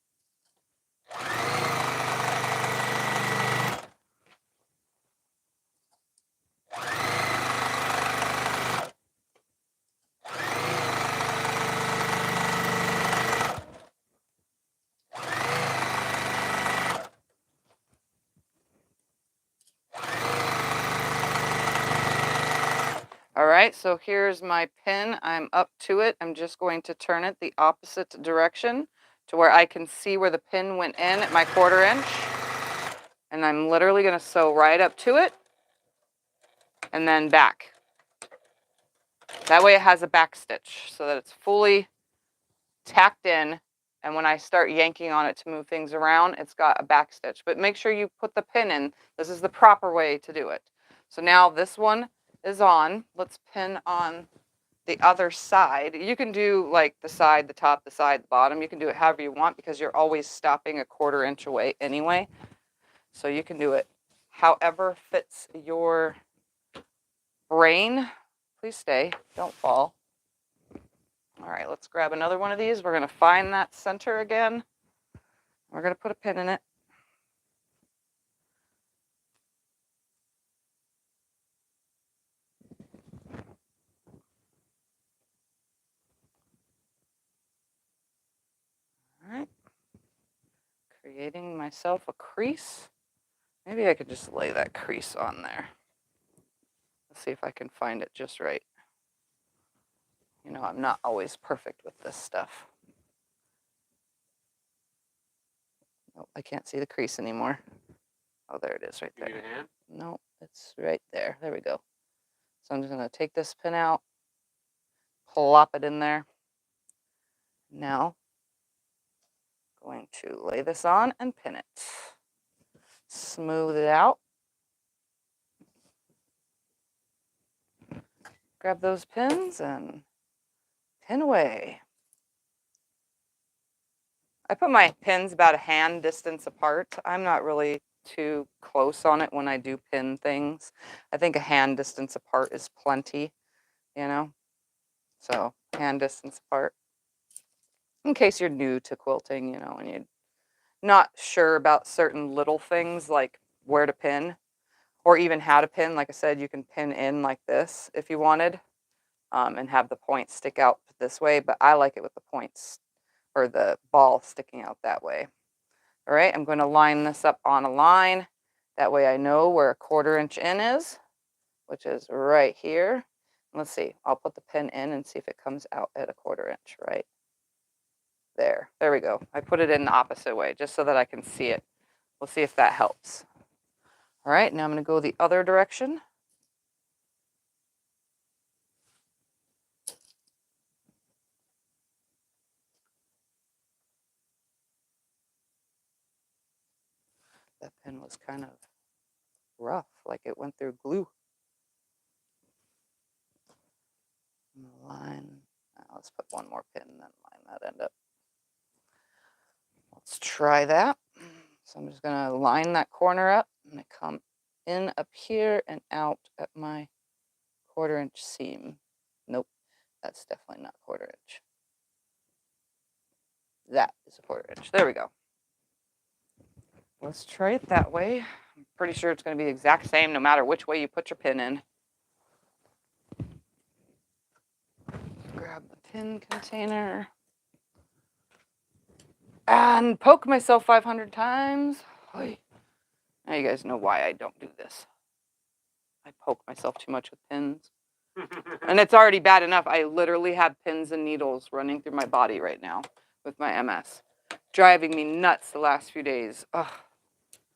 All right, so here's my pin. I'm up to it. I'm just going to turn it the opposite direction to where I can see where the pin went in at my 1/4 inch. And I'm literally going to sew right up to it and then back. That way it has a back stitch so that it's fully tacked in. And when I start yanking on it to move things around, it's got a back stitch. But make sure you put the pin in. This is the proper way to do it. So now this one is on. Let's pin on the other side. You can do like the side, the top, the side, the bottom. You can do it however you want because you're always stopping 1/4 inch away anyway. So you can do it however fits your brain. Please stay, don't fall. All right, let's grab another one of these. We're going to find that center again. We're going to put a pin in it. All right, creating myself a crease. Maybe I could just lay that crease on there. Let's see if I can find it just right. You know, I'm not always perfect with this stuff. Oh, I can't see the crease anymore. Oh, there it is right there. You need a hand? No, it's right there. There we go. So I'm just going to take this pin out, plop it in there. Now, going to lay this on and pin it. Smooth it out. Grab those pins and pin away. I put my pins about a hand distance apart. I'm not really too close on it when I do pin things. I think a hand distance apart is plenty, you know? So, hand distance apart. In case you're new to quilting, you know, and you're not sure about certain little things like where to pin or even how to pin. Like I said, you can pin in like this if you wanted, and have the points stick out this way, but I like it with the points or the ball sticking out that way. All right, I'm going to line this up on a line. That way I know where a 1/4 inch in is, which is right here. Let's see, I'll put the pin in and see if it comes out at a 1/4 inch, right there. There we go. I put it in the opposite way just so that I can see it. We'll see if that helps. All right, now I'm going to go the other direction. That pin was kind of rough, like it went through glue. Line. Let's put one more pin and then line that end up. Let's try that. So I'm just going to line that corner up and come in up here and out at my 1/4 inch seam. Nope, that's definitely not 1/4 inch. That is a 1/4 inch. There we go. Let's try it that way. I'm pretty sure it's going to be the exact same no matter which way you put your pin in. Grab the pin container and poke myself 500 times. Now you guys know why I don't do this. I poke myself too much with pins. And it's already bad enough. I literally have pins and needles running through my body right now with my MS. Driving me nuts the last few days. Ugh.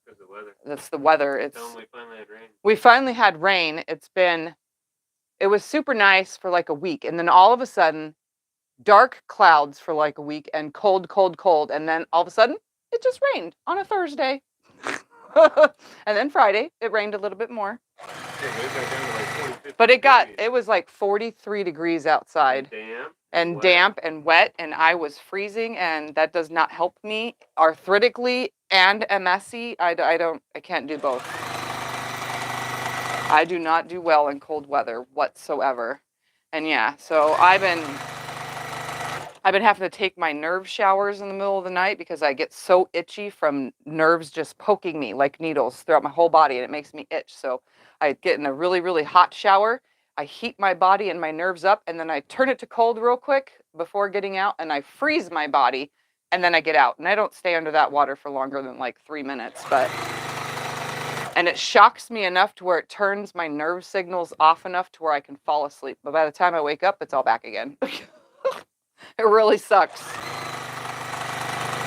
Because of the weather. That's the weather. We finally had rain. We finally had rain. It was super nice for like a week. And then all of a sudden, dark clouds for like a week and cold, cold, cold. And then all of a sudden, it just rained on a Thursday. And then Friday, it rained a little bit more. Yeah, it got down to like 40, 50 But degrees. it was like 43 degrees outside. And Damp and wet, and I was freezing, and that does not help me arthritically and MSy. I can't do both. I do not do well in cold weather whatsoever. And yeah, so I've been having to take my nerve showers in the middle of the night because I get so itchy from nerves just poking me like needles throughout my whole body, and it makes me itch. So I get in a really, really hot shower. I heat my body and my nerves up, and then I turn it to cold real quick before getting out, and I freeze my body, and then I get out. And I don't stay under that water for longer than like 3 minutes, and it shocks me enough to where it turns my nerve signals off enough to where I can fall asleep. But by the time I wake up, it's all back again. It really sucks.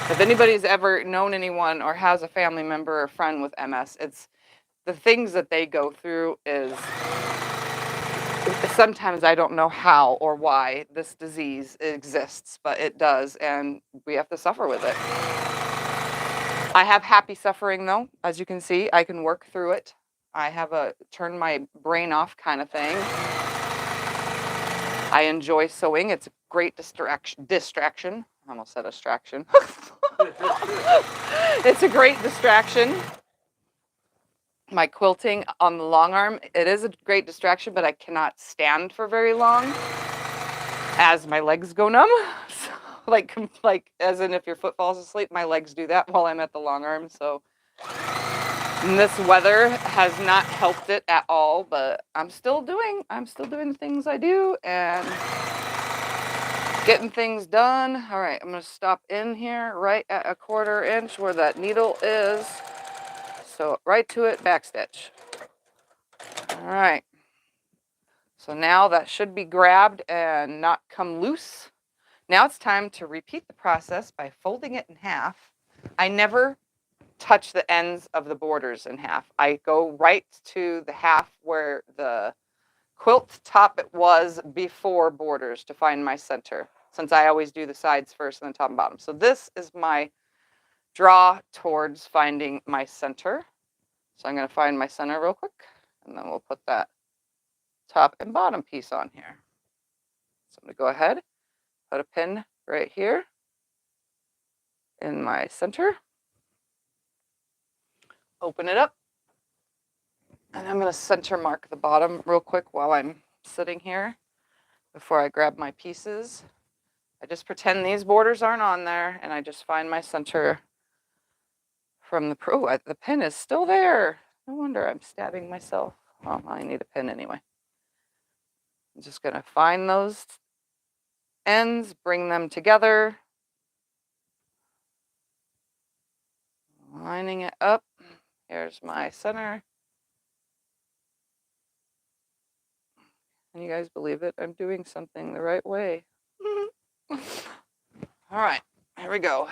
If anybody's ever known anyone or has a family member or friend with MS, it's the things that they go through is sometimes I don't know how or why this disease exists, but it does, and we have to suffer with it. I have happy suffering though. As you can see, I can work through it. I have a turn my brain off kind of thing. I enjoy sewing. It's a great distraction. I almost said distraction. It's a great distraction. My quilting on the long arm, it is a great distraction, but I cannot stand for very long as my legs go numb. So, like as in if your foot falls asleep, my legs do that while I'm at the long arm. So and this weather has not helped it at all, but I'm still doing the things I do and getting things done. All right, I'm going to stop in here right at a 1/4 inch where that needle is. So right to it, backstitch. All right. So now that should be grabbed and not come loose. Now it's time to repeat the process by folding it in half. I never touch the ends of the borders in half. I go right to the half where the quilt top it was before borders to find my center, since I always do the sides first and then top and bottom. So this is my draw towards finding my center. So I'm going to find my center real quick, and then we'll put that top and bottom piece on here. So I'm going to go ahead, put a pin right here in my center, open it up, and I'm going to center mark the bottom real quick while I'm sitting here before I grab my pieces. I just pretend these borders aren't on there, and I just find my center from the, the pin is still there. No wonder I'm stabbing myself. Well, I need a pin anyway. I'm just going to find those ends, bring them together, lining it up. Here's my center. Can you guys believe it? I'm doing something the right way. All right, here we go.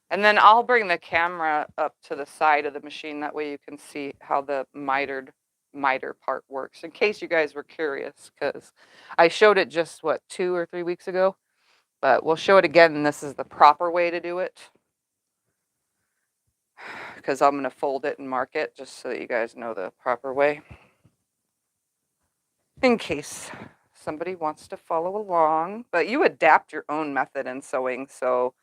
And then I'll bring the camera up to the side of the machine. That way you can see how the miter part works, in case you guys were curious, because I showed it just, what, 2 or 3 weeks ago? But we'll show it again, and this is the proper way to do it. Because I'm going to fold it and mark it, just so that you guys know the proper way. In case somebody wants to follow along. But you adapt your own method in sewing, so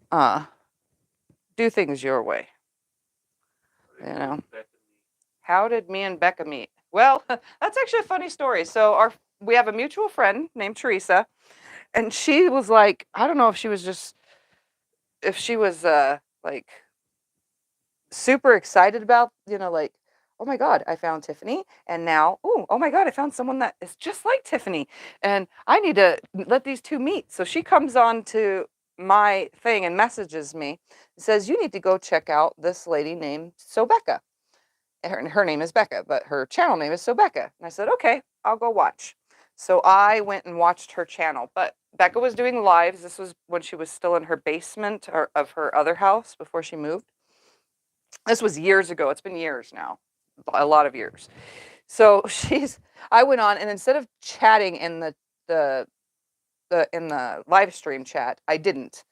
do things your way. You know. How did me and Becca meet? Well, that's actually a funny story. So we have a mutual friend named Teresa, and she was like, I don't know if she was like super excited about, like, oh my God, I found Tiffany, and now, oh my God, I found someone that is just like Tiffany, and I need to let these two meet. So she comes on to my thing and messages me, and says, you need to go check out this lady named Becca. Her name is Becca, but her channel name is Becca. And I said, okay, I'll go watch. So I went and watched her channel, but Becca was doing lives. This was when she was still in her basement of her other house before she moved. This was years ago. It's been years now, a lot of years. So I went on, and instead of chatting in the live stream chat, I didn't.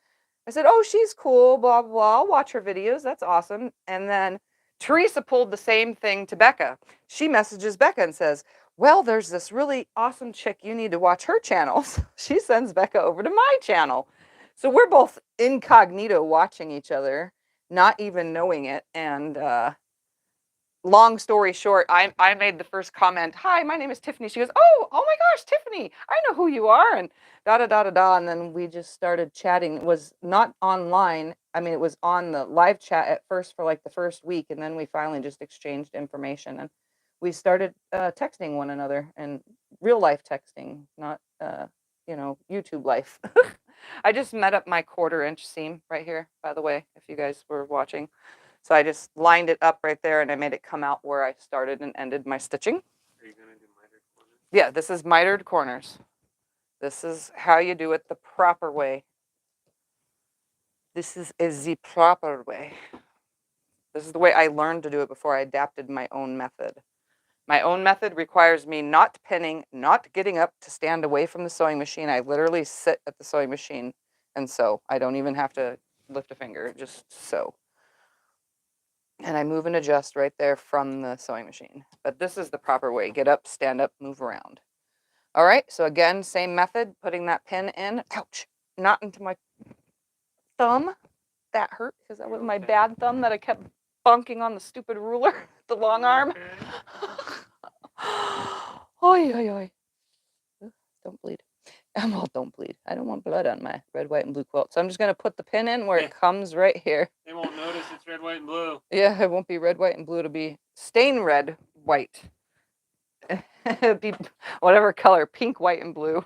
I said, oh, she's cool, blah, blah, blah. I'll watch her videos. That's awesome. And then Teresa pulled the same thing to Becca. She messages Becca and says, well, there's this really awesome chick. You need to watch her channels. She sends Becca over to my channel. So we're both incognito watching each other, not even knowing it. And long story short, I made the first comment. Hi, my name is Tiffany. She goes, oh my gosh, Tiffany, I know who you are. And da da da da da. And then we just started chatting. It was not online. I mean, it was on the live chat at first for like the first week. And then we finally just exchanged information. And we started texting one another, and real life texting, not, YouTube life. I just met up my 1/4 inch seam right here, by the way, if you guys were watching. So I just lined it up right there, and I made it come out where I started and ended my stitching. Are you going to do mitered corners? Yeah, this is mitered corners. This is how you do it the proper way. This is the proper way. This is the way I learned to do it before I adapted my own method. My own method requires me not pinning, not getting up to stand away from the sewing machine. I literally sit at the sewing machine and sew. I don't even have to lift a finger, just sew. And I move and adjust right there from the sewing machine. But this is the proper way. Get up, stand up, move around. All right, so again, same method, putting that pin in. Ouch, not into my thumb. That hurt because that was my bad thumb that I kept bunking on the stupid ruler, the long arm. Oi, oi, oi. Don't bleed. Well, don't bleed. I don't want blood on my red, white, and blue quilt. So I'm just going to put the pin in where it comes right here. They won't notice it's red, white, and blue. Yeah, it won't be red, white, and blue. It'll be stain red, white. It'll be whatever color, pink, white, and blue.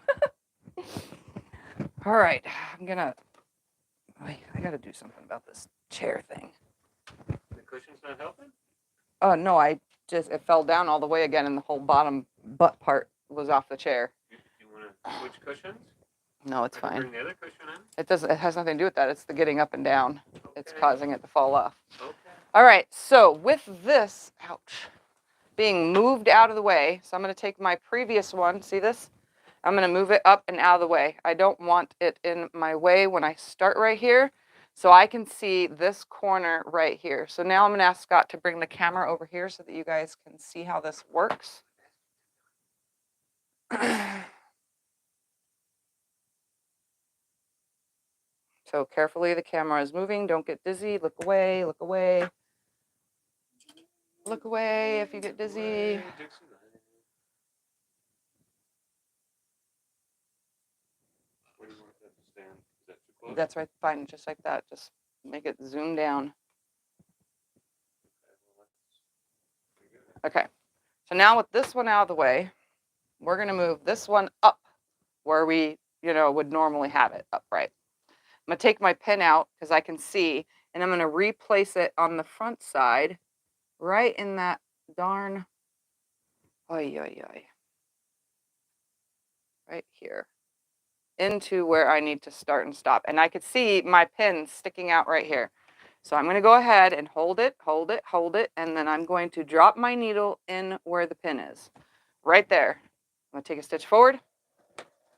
All right, I got to do something about this chair thing. The cushion's not helping? Oh, no, it fell down all the way again, and the whole bottom butt part was off the chair. You want to switch cushions? No, it's I can fine. bring the other cushion in. It has nothing to do with that. It's the getting up and down. It's Okay. causing it to fall off. Okay. All right, so with this, ouch, being moved out of the way, so I'm going to take my previous one, see this? I'm going to move it up and out of the way. I don't want it in my way when I start right here, so I can see this corner right here. So now I'm going to ask Scott to bring the camera over here so that you guys can see how this works. So carefully, the camera is moving. Don't get dizzy. Look away, look away. Look away if you get dizzy. Where do you want that to stand? Is that too close? That's right, fine, just like that. Just make it zoom down. Okay, so now with this one out of the way, we're going to move this one up where we, would normally have it upright. I'm going to take my pin out because I can see, and I'm going to replace it on the front side right in that darn, right here, into where I need to start and stop. And I could see my pin sticking out right here. So I'm going to go ahead and hold it, and then I'm going to drop my needle in where the pin is, right there. I'm going to take a stitch forward,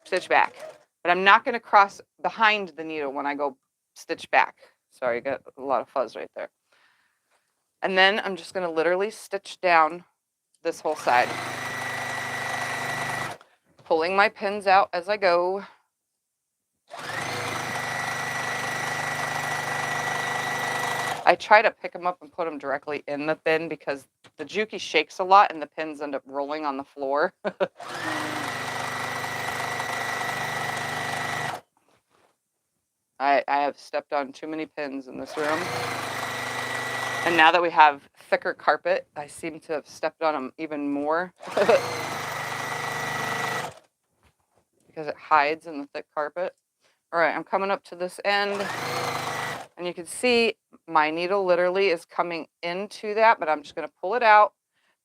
stitch back. But I'm not going to cross behind the needle when I go stitch back. Sorry, I got a lot of fuzz right there. And then I'm just going to literally stitch down this whole side, pulling my pins out as I go. I try to pick them up and put them directly in the bin because the Juki shakes a lot and the pins end up rolling on the floor. I have stepped on too many pins in this room. And now that we have thicker carpet, I seem to have stepped on them even more. Because it hides in the thick carpet. All right, I'm coming up to this end. And you can see my needle literally is coming into that, but I'm just going to pull it out.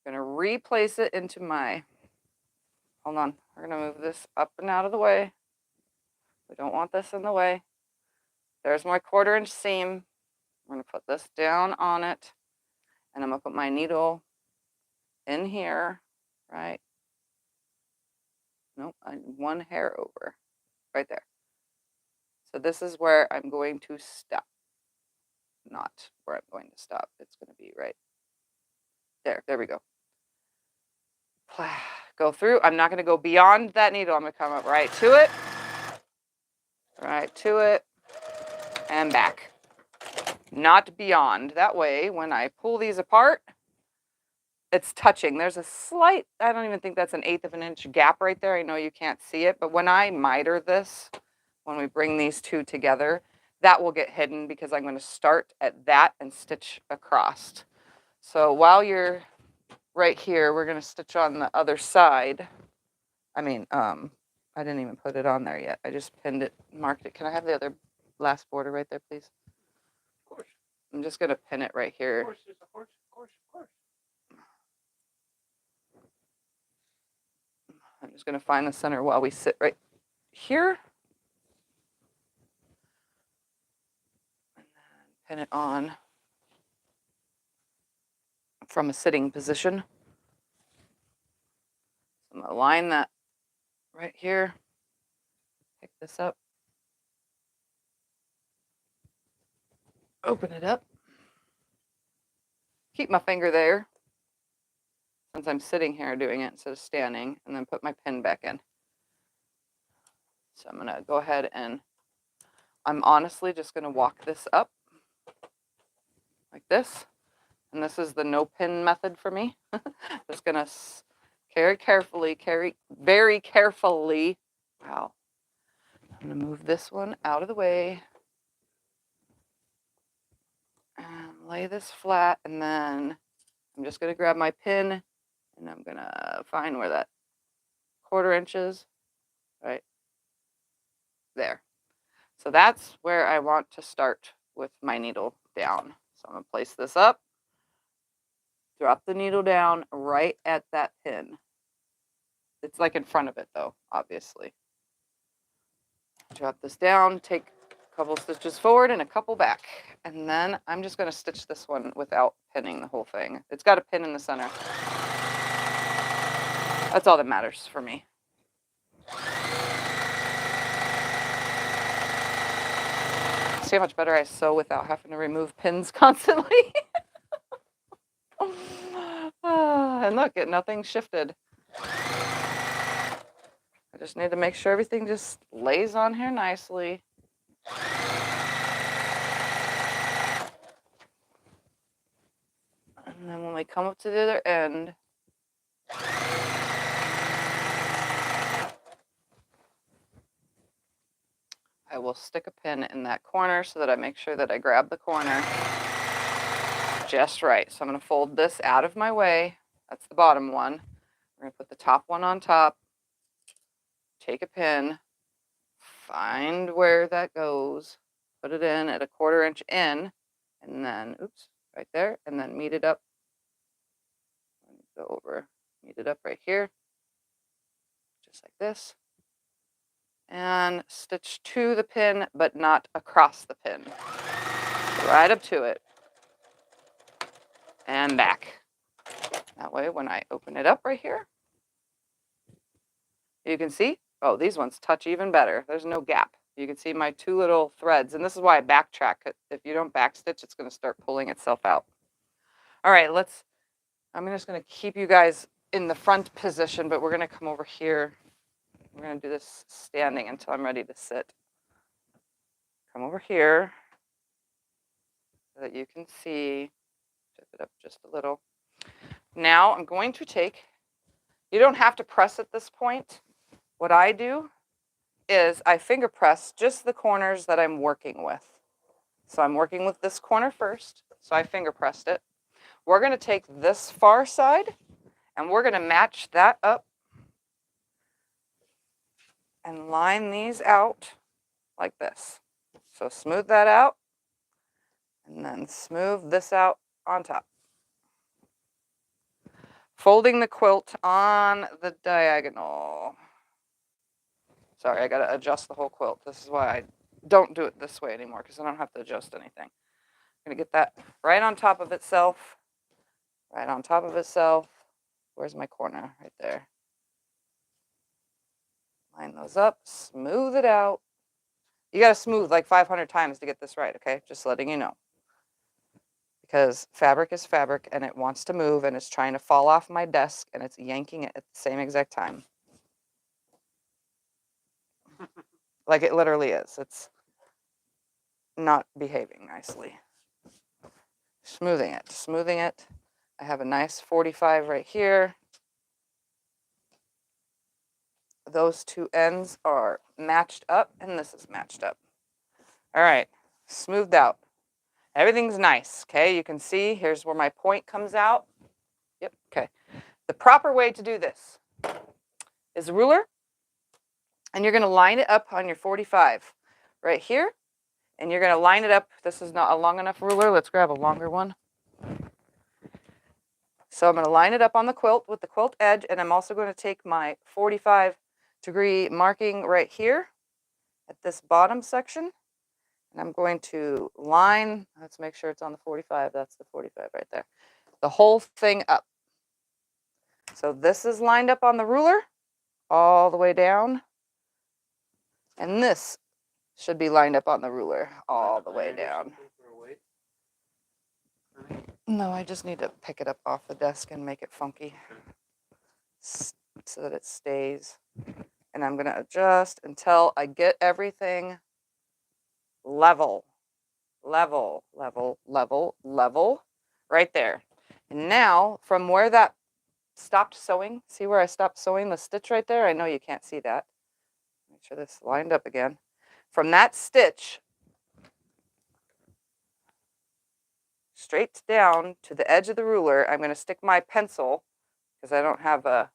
I'm going to replace it into my, hold on, we're going to move this up and out of the way. We don't want this in the way. There's my 1/4 inch seam. I'm going to put this down on it, and I'm going to put my needle in here, right? Nope, one hair over, right there. So this is where I'm going to stop. Not where I'm going to stop. It's going to be right there. There we go. Go through. I'm not going to go beyond that needle. I'm going to come up right to it, and back. Not beyond. That way, when I pull these apart, it's touching. There's a slight, I don't even think that's an 1/8 of an inch gap right there. I know you can't see it, but when I miter this, when we bring these two together, that will get hidden because I'm going to start at that and stitch across. So while you're right here, we're going to stitch on the other side. I mean, I didn't even put it on there yet. I just pinned it, marked it. Can I have the other last border right there, please? Of course. I'm just going to pin it right here. Of course, of course, of course, of course. I'm just going to find the center while we sit right here. And then pin it on from a sitting position. So I'm going to line that right here. Pick this up. Open it up. Keep my finger there since I'm sitting here doing it instead of standing, and then put my pin back in. So I'm going to go ahead and I'm honestly just going to walk this up like this. And this is the no pin method for me. Just going to very carefully. Wow. I'm going to move this one out of the way. And lay this flat. And then I'm just going to grab my pin. And I'm going to find where that 1/4 inch is. Right there. So that's where I want to start with my needle down. So I'm going to place this up. Drop the needle down right at that pin. It's like in front of it though, obviously. Drop this down, take a couple stitches forward and a couple back. And then I'm just going to stitch this one without pinning the whole thing. It's got a pin in the center. That's all that matters for me. See how much better I sew without having to remove pins constantly? And look, nothing shifted. I just need to make sure everything just lays on here nicely. And then when we come up to the other end, I will stick a pin in that corner so that I make sure that I grab the corner just right. So I'm going to fold this out of my way. That's the bottom one. We're going to put the top one on top. Take a pin. Find where that goes. Put it in at a 1/4 inch in. And then, oops, right there. And then meet it up. Go over. Meet it up right here. Just like this. And stitch to the pin, but not across the pin. Right up to it. And back. That way, when I open it up right here, you can see, oh, these ones touch even better. There's no gap. You can see my 2 little threads, and this is why I backtrack. If you don't backstitch, it's going to start pulling itself out. All right, I'm just going to keep you guys in the front position, but we're going to come over here. We're going to do this standing until I'm ready to sit. Come over here so that you can see. Tip it up just a little. Now I'm going to take, you don't have to press at this point. What I do is I finger press just the corners that I'm working with. So I'm working with this corner first, so I finger pressed it. We're going to take this far side and we're going to match that up and line these out like this. So smooth that out and then smooth this out on top. Folding the quilt on the diagonal. Sorry, I got to adjust the whole quilt. This is why I don't do it this way anymore, because I don't have to adjust anything. I'm going to get that right on top of itself. Right on top of itself. Where's my corner? Right there. Line those up. Smooth it out. You got to smooth like 500 times to get this right, okay? Just letting you know. Because fabric is fabric, and it wants to move, and it's trying to fall off my desk, and it's yanking it at the same exact time. Like it literally is. It's not behaving nicely. Smoothing it, smoothing it. I have a nice 45 right here. Those 2 ends are matched up, and this is matched up. All right, smoothed out. Everything's nice, okay? You can see, here's where my point comes out. Yep, okay. The proper way to do this is a ruler, and you're gonna line it up on your 45 right here, and you're gonna line it up. This is not a long enough ruler. Let's grab a longer one. So I'm going to line it up on the quilt with the quilt edge, and I'm also going to take my 45-degree marking right here at this bottom section, and I'm going to line, let's make sure it's on the 45, that's the 45 right there, the whole thing up. So this is lined up on the ruler all the way down, and this should be lined up on the ruler all the way down. No, I just need to pick it up off the desk and make it funky so that it stays. And I'm going to adjust until I get everything level, level, level, level, level, right there. And now, from where that stopped sewing, see where I stopped sewing the stitch right there? I know you can't see that. Make sure this lined up again. From that stitch, straight down to the edge of the ruler, I'm going to stick my pencil, because I don't have a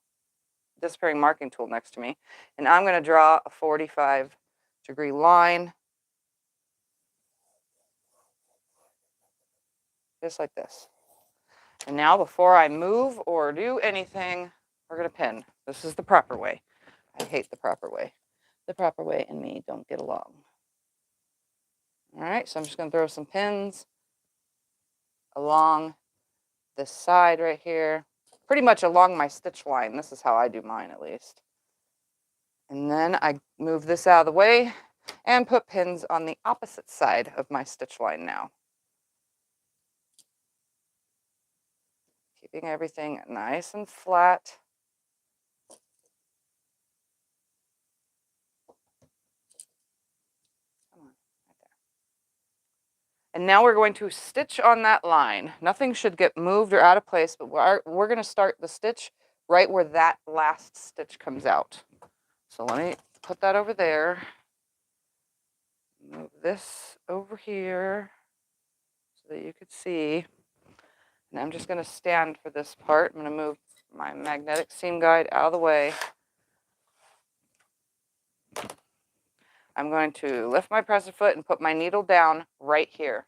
disappearing marking tool next to me, and I'm going to draw a 45-degree line, just like this. And now, before I move or do anything, we're going to pin. This is the proper way. I hate the proper way. The proper way and me don't get along. All right, so I'm just going to throw some pins along this side right here, pretty much along my stitch line. This is how I do mine, at least. And then I move this out of the way and put pins on the opposite side of my stitch line now. Keeping everything nice and flat. Come on, right there. And now we're going to stitch on that line. Nothing should get moved or out of place, but we're going to start the stitch right where that last stitch comes out. So let me put that over there. Move this over here so that you could see. And I'm just going to stand for this part. I'm going to move my magnetic seam guide out of the way. I'm going to lift my presser foot and put my needle down right here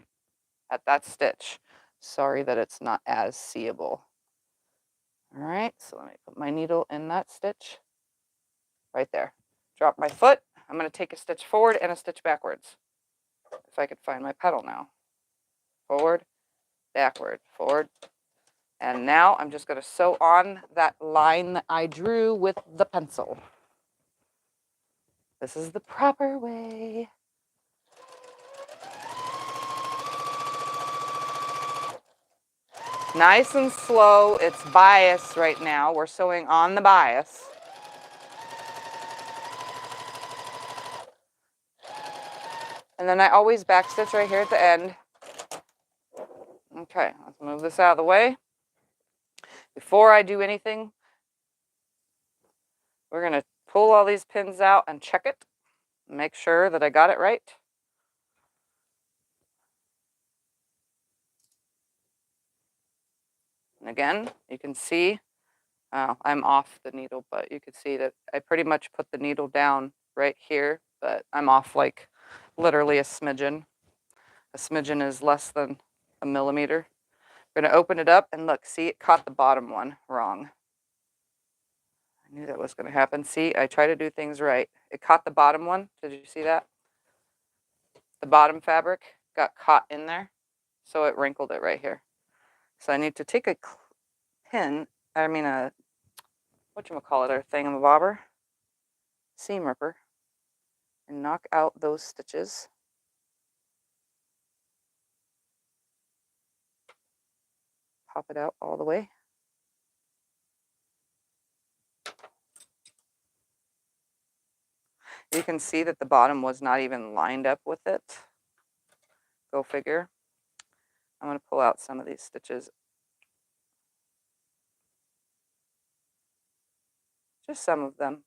at that stitch. Sorry that it's not as seeable. All right, so let me put my needle in that stitch right there. Drop my foot. I'm going to take a stitch forward and a stitch backwards. If I could find my pedal now. Forward, backward, forward. And now I'm just going to sew on that line that I drew with the pencil. This is the proper way. Nice and slow. It's bias right now. We're sewing on the bias. And then I always backstitch right here at the end. Okay, let's move this out of the way. Before I do anything, we're going to pull all these pins out and check it. Make sure that I got it right. And again, you can see I'm off the needle, but you can see that I pretty much put the needle down right here, but I'm off like literally a smidgen. A smidgen is less than a millimeter. We're going to open it up and look, see, it caught the bottom one wrong. I knew that was going to happen. See, I try to do things right. It caught the bottom one. Did you see that? The bottom fabric got caught in there, so it wrinkled it right here. So I need to take a pin, I mean a, whatchamacallit, our thingamabobber, seam ripper, and knock out those stitches. Pop it out all the way. You can see that the bottom was not even lined up with it. Go figure. I'm going to pull out some of these stitches. Just some of them.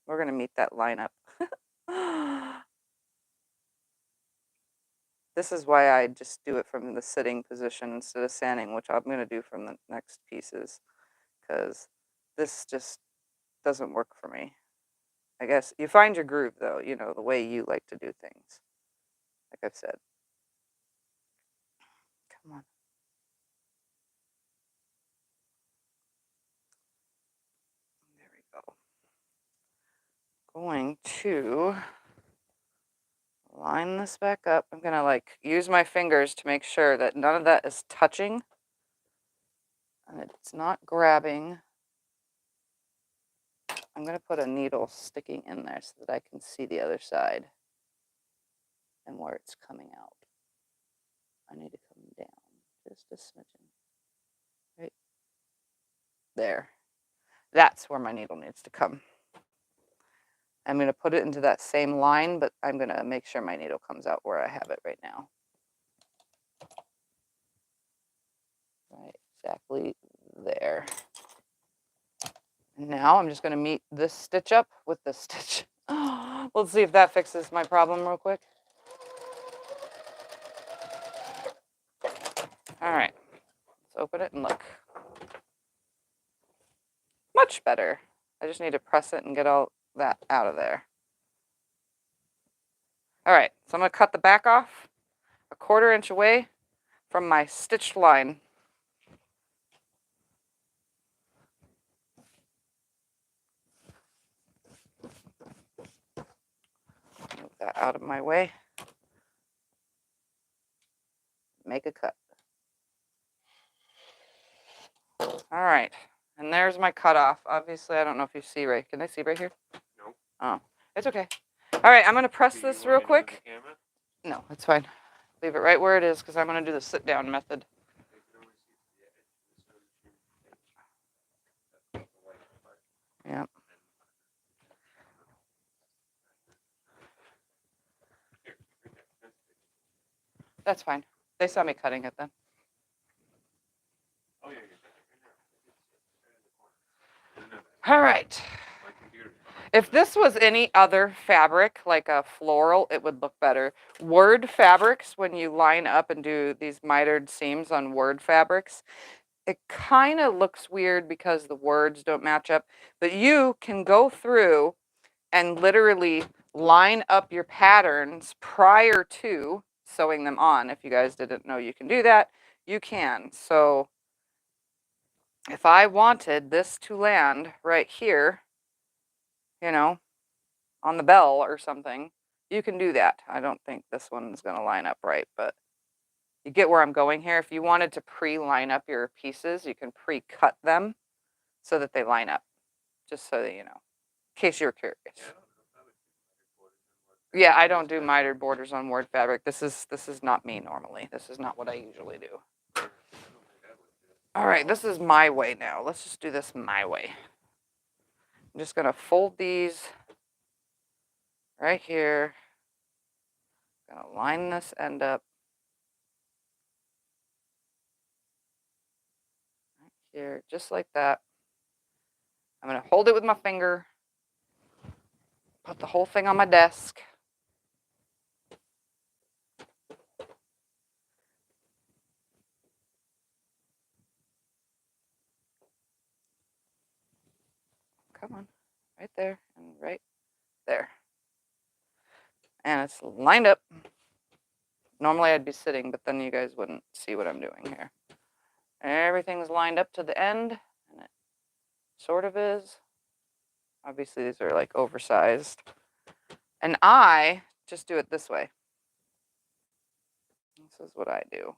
We're going to meet that line up. This is why I just do it from the sitting position instead of standing, which I'm going to do from the next pieces, because this just doesn't work for me. I guess you find your groove, though, you know, the way you like to do things, like I've said. Come on. There we go. Going to line this back up. I'm going to like use my fingers to make sure that none of that is touching and it's not grabbing. I'm going to put a needle sticking in there so that I can see the other side and where it's coming out. I need to come down just a smidgen. Right there. That's where my needle needs to come. I'm going to put it into that same line, but I'm going to make sure my needle comes out where I have it right now. Right, exactly there. And now I'm just going to meet this stitch up with this stitch. Let's see if that fixes my problem real quick. All right, let's open it and look. Much better. I just need to press it and get all that out of there. All right, so I'm going to cut the back off 1/4 inch away from my stitched line. that out of my way. Make a cut. All right, and there's my cutoff. Obviously, I don't know if you see right. Can I see right here? No. Oh, it's okay. All right, I'm gonna press Do you this want real me to move quick. the camera? No, it's fine. Leave it right where it is because I'm gonna do the sit down method. I can only see to the edge of the sewing machine. That's the white part. Yeah. Here, right there. That's good. That's fine. They saw me cutting it then. Oh yeah, you're right now. I can see it right in the corner. I didn't know that. All right. My computer's behind If me. this was any other fabric, like a floral, it would look better. Word fabrics, when you line up and do these mitered seams on word fabrics, it kind of looks weird because the words don't match up. But you can go through and literally line up your patterns prior to sewing them on. If you guys didn't know you can do that, you can. So if I wanted this to land right here, you know, on the bell or something, you can do that. I don't think this one's going to line up right, but you get where I'm going here. If you wanted to pre-line up your pieces, you can pre-cut them so that they line up, just so that you know, in case you're curious. Yeah, I don't do mitered borders on word fabric. This is not me normally. This is not what I usually do. All right, this is my way now. Let's just do this my way. I'm just going to fold these right here. I'm going to line this end up. Right here, just like that. I'm going to hold it with my finger. Put the whole thing on my desk. Come on, right there and right there. And it's lined up. Normally I'd be sitting, but then you guys wouldn't see what I'm doing here. Everything's lined up to the end, and it sort of is. Obviously these are like oversized. And I just do it this way. This is what I do.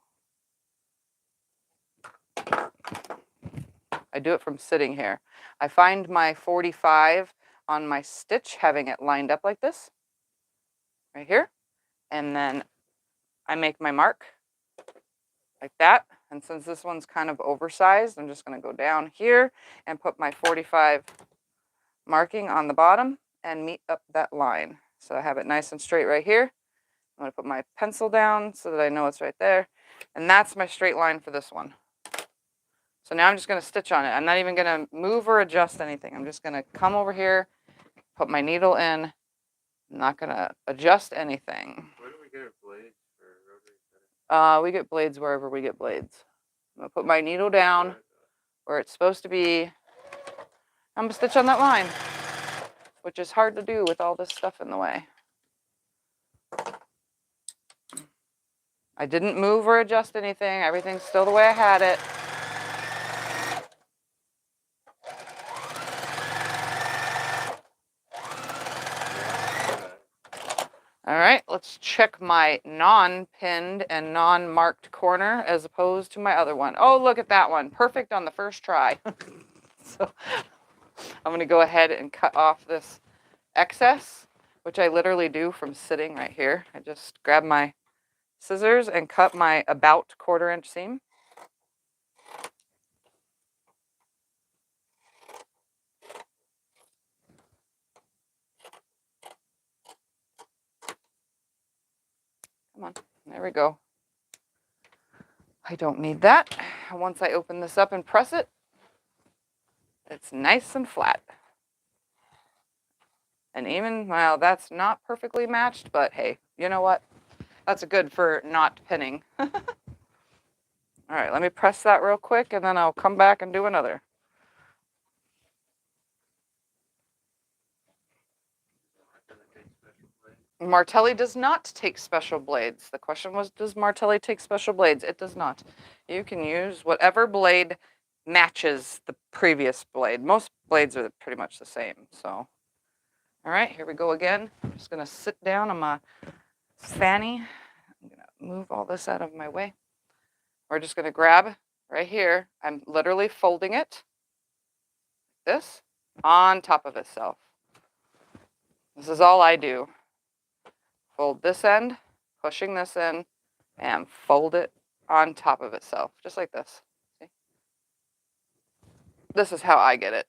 I do it from sitting here. I find my 45 on my stitch, having it lined up like this, right here. And then I make my mark like that. And since this one's kind of oversized, I'm just going to go down here and put my 45 marking on the bottom and meet up that line. So I have it nice and straight right here. I'm going to put my pencil down so that I know it's right there. And that's my straight line for this one. So now I'm just going to stitch on it. I'm not even going to move or adjust anything. I'm just going to come over here, put my needle in. I'm not going to adjust anything. Where do we get our blades for rotary cutting? We get blades wherever we get blades. I'm going to put my needle down where it's supposed to be. I'm going to stitch on that line, which is hard to do with all this stuff in the way. I didn't move or adjust anything. Everything's still the way I had it. All right, let's check my non-pinned and non-marked corner as opposed to my other one. Oh, look at that one. Perfect on the first try. So I'm going to go ahead and cut off this excess, which I literally do from sitting right here. I just grab my scissors and cut my about 1/4 inch seam. Come on, there we go. I don't need that. Once I open this up and press it, it's nice and flat. And even, well, that's not perfectly matched, but hey, you know what? That's good for not pinning. All right, let me press that real quick and then I'll come back and do another. Martelli does not take special blades. The question was, does Martelli take special blades? It does not. You can use whatever blade matches the previous blade. Most blades are pretty much the same, so. All All right, here we go again. I'm just gonna sit down on my fanny. I'm gonna move all this out of my way. We're just gonna grab right here. I'm literally folding it, this, on top of itself. This is all I do. Fold this end, pushing this in, and fold it on top of itself, just like this. See? This is how I get it.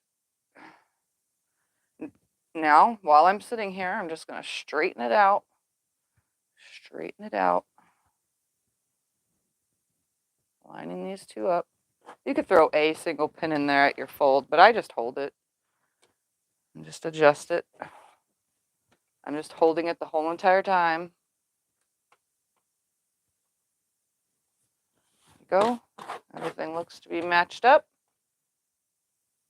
Now, while I'm sitting here, I'm just going to straighten it out. Straighten it out. Lining these two up. You could throw a single pin in there at your fold, but I just hold it and just adjust it. I'm just holding it the whole entire time. There we go. Everything looks to be matched up.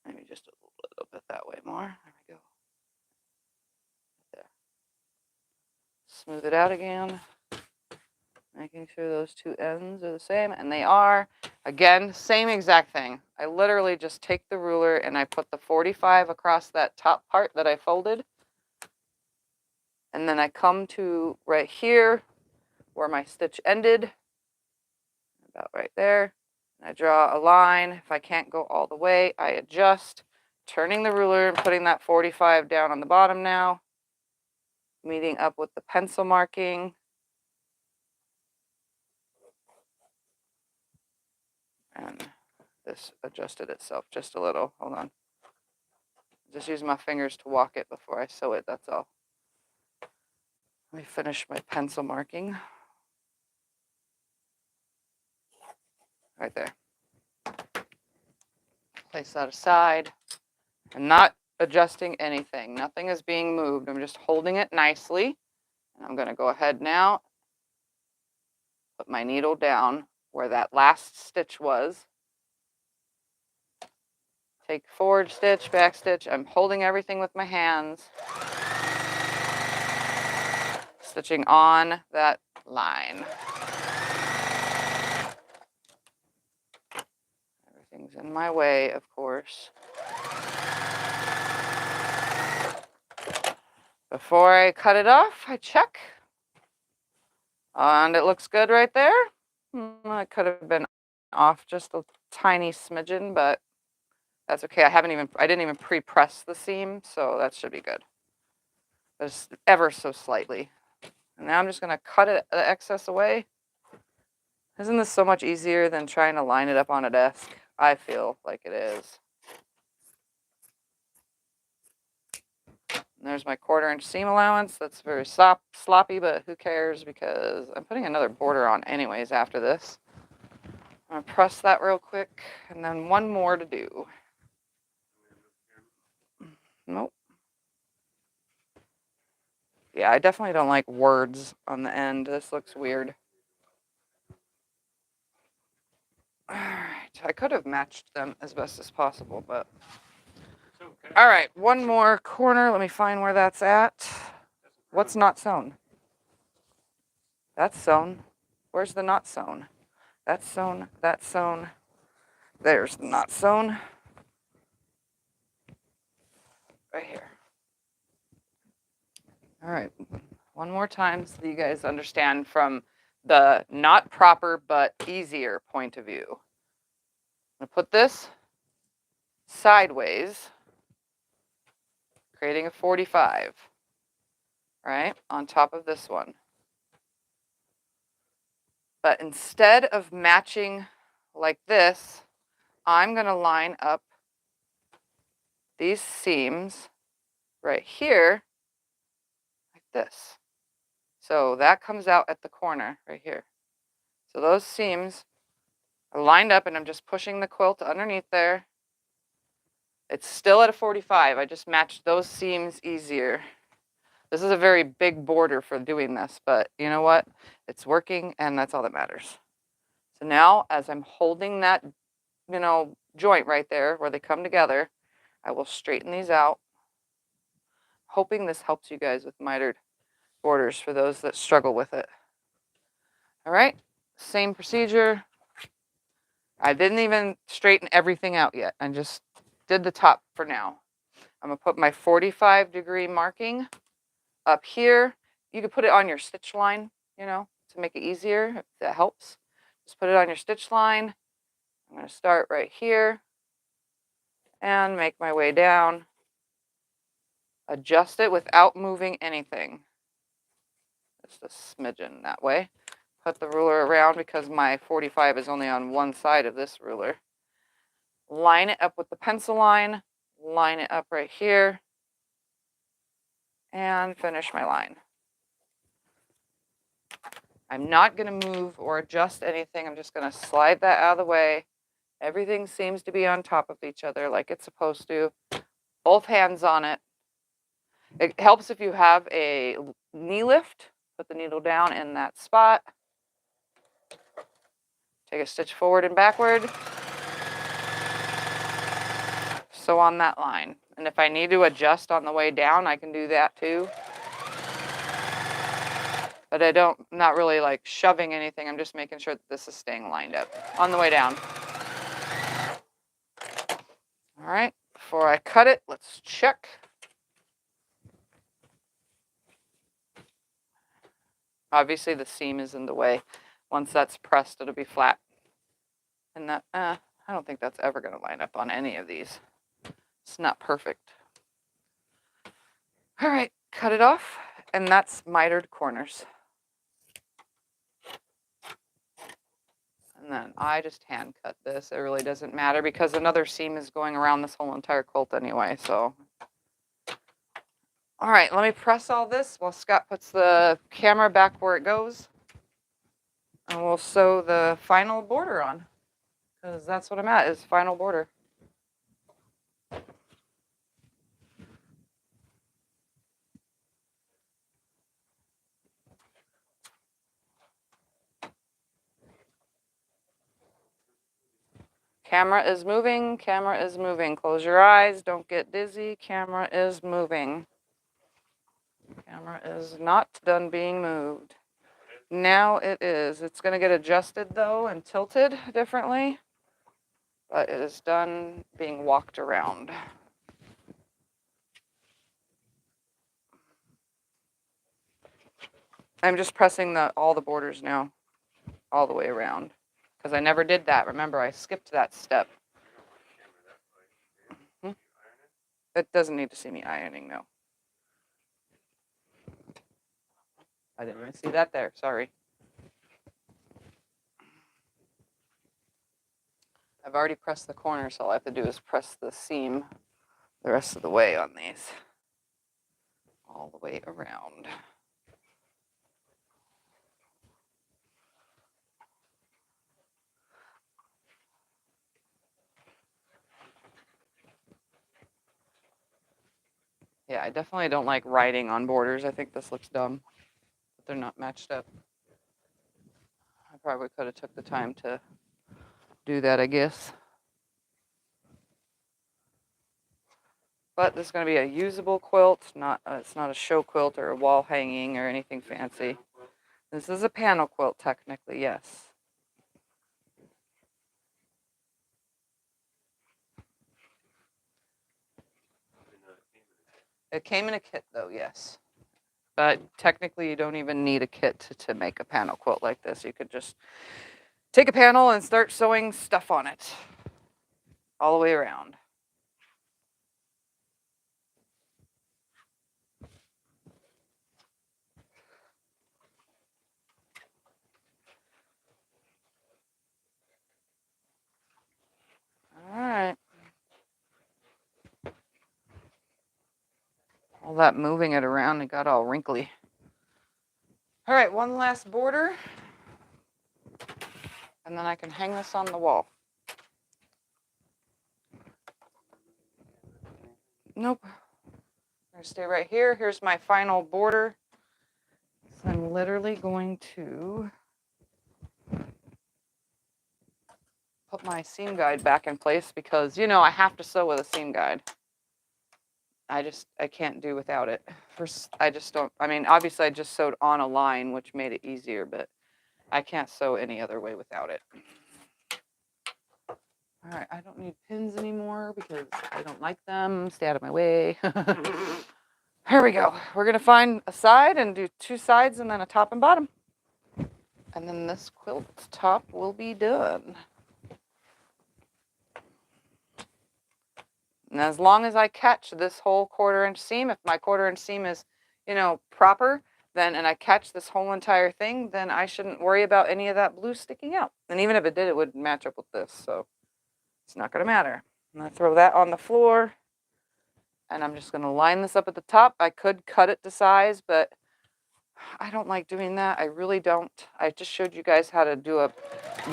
Maybe just a little bit that way more. There we go. There. Smooth it out again. Making sure those two ends are the same, and they are. Again, same exact thing. I literally just take the ruler and I put the 45 across that top part that I folded. And then I come to right here where my stitch ended, about right there. And I draw a line. If I can't go all the way, I adjust, turning the ruler and putting that 45 down on the bottom now, meeting up with the pencil marking. And this adjusted itself just a little. Hold on. Just use my fingers to walk it before I sew it, that's all. Let me finish my pencil marking. Right there. Place that aside. I'm not adjusting anything. Nothing is being moved. I'm just holding it nicely. And I'm going to go ahead now, put my needle down where that last stitch was. Take forward stitch, back stitch. I'm holding everything with my hands. Stitching on that line. Everything's in my way, of course. Before I cut it off, I check. And it looks good right there. It could have been off just a tiny smidgen, but that's okay. I didn't even pre-press the seam, so that should be good. Just ever so slightly. And now I'm just going to cut the excess away. Isn't this so much easier than trying to line it up on a desk? I feel like it is. And there's my 1/4 inch seam allowance. That's very sloppy, but who cares, because I'm putting another border on anyways after this. I'm going to press that real quick, and then one more to do. Nope. Yeah, I definitely don't like words on the end. This looks weird. All right, I could have matched them as best as possible, but... Okay. All right, one more corner. Let me find where that's at. What's not sewn? That's sewn. Where's the not sewn? That's sewn. That's sewn. There's the not sewn. Right here. All right, one more time so that you guys understand from the not proper but easier point of view. I'm going to put this sideways, creating a 45, right, on top of this one. But instead of matching like this, I'm going to line up these seams right here like this. So that comes out at the corner right here. So those seams are lined up, and I'm just pushing the quilt underneath there. It's still at a 45. I just matched those seams easier. This is a very big border for doing this, but you know what? It's working, and that's all that matters. So now, as I'm holding that, joint right there where they come together, I will straighten these out. Hoping this helps you guys with mitered borders for those that struggle with it. All right, same procedure. I didn't even straighten everything out yet. I just did the top for now. I'm gonna put my 45-degree marking up here. You could put it on your stitch line, you know, to make it easier, if that helps. Just put it on your stitch line. I'm gonna start right here and make my way down. Adjust it without moving anything. Just a smidgen that way. Put the ruler around because my 45 is only on one side of this ruler. Line it up with the pencil line. Line it up right here. And finish my line. I'm not going to move or adjust anything. I'm just going to slide that out of the way. Everything seems to be on top of each other like it's supposed to. Both hands on it. It helps if you have a knee lift. Put the needle down in that spot. Take a stitch forward and backward. Sew on that line. And if I need to adjust on the way down, I can do that too. But I'm not really like shoving anything. I'm just making sure that this is staying lined up on the way down. All right, before I cut it, let's check. Obviously the seam is in the way. Once that's pressed, it'll be flat. And that, I don't think that's ever gonna line up on any of these. It's not perfect. All right, cut it off. And that's mitered corners. And then I just hand cut this. It really doesn't matter because another seam is going around this whole entire quilt anyway, so. All right, let me press all this while Scott puts the camera back where it goes. And we'll sew the final border on, because that's what I'm at, is final border. Camera is moving, camera is moving. Close your eyes, don't get dizzy. Camera is moving. Camera is not done being moved. Now it is. It's going to get adjusted though and tilted differently, but it is done being walked around. I'm just pressing all the borders now, all the way around, because I never did that. Remember, I skipped that step. It doesn't need to see me ironing, no. I didn't even see that there, sorry. I've already pressed the corner, so all I have to do is press the seam the rest of the way on these. All the way around. Yeah, I definitely don't like writing on borders. I think this looks dumb, but they're not matched up. I probably could have took the time to do that, I guess. But this is going to be a usable quilt, it's not a show quilt or a wall hanging or anything fancy. This is a panel quilt, technically, yes. It came in a kit, though, yes. But technically, you don't even need a kit to make a panel quilt like this. You could just take a panel and start sewing stuff on it all the way around. All right. All that moving it around, it got all wrinkly. All right, one last border. And then I can hang this on the wall. Nope. I'm going to stay right here. Here's my final border. So I'm literally going to put my seam guide back in place because, you know, I have to sew with a seam guide. I can't do without it. First, obviously I just sewed on a line, which made it easier, but I can't sew any other way without it. All All right, I don't need pins anymore because I don't like them. Stay out of my way. Here we go. We're gonna find a side and do 2 sides and then a top and bottom. And then this quilt top will be done. And as long as I catch this whole 1/4 inch seam, if my 1/4 inch seam is, you know, proper, then, and I catch this whole entire thing, then I shouldn't worry about any of that blue sticking out. And even if it did, it would match up with this. So it's not gonna matter. I'm gonna throw that on the floor. And I'm just gonna line this up at the top. I could cut it to size, but I don't like doing that. I really don't. I just showed you guys how to do a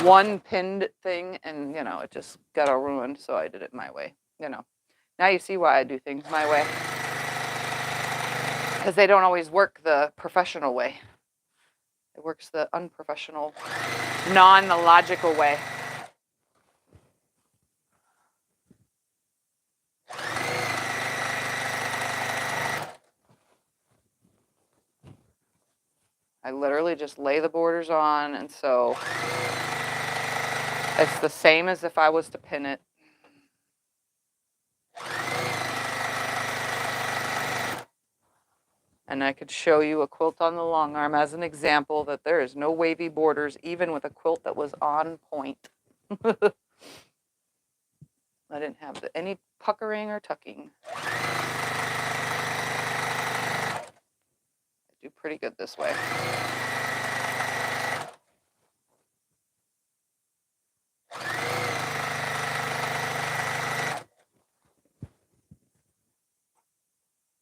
1 pinned thing and, you know, it just got all ruined. So I did it my way, you know. Now you see why I do things my way. Because they don't always work the professional way. It works the unprofessional, non-logical way. I literally just lay the borders on, and so it's the same as if I was to pin it. And I could show you a quilt on the long arm as an example that there is no wavy borders, even with a quilt that was on point. I didn't have any puckering or tucking. I do pretty good this way.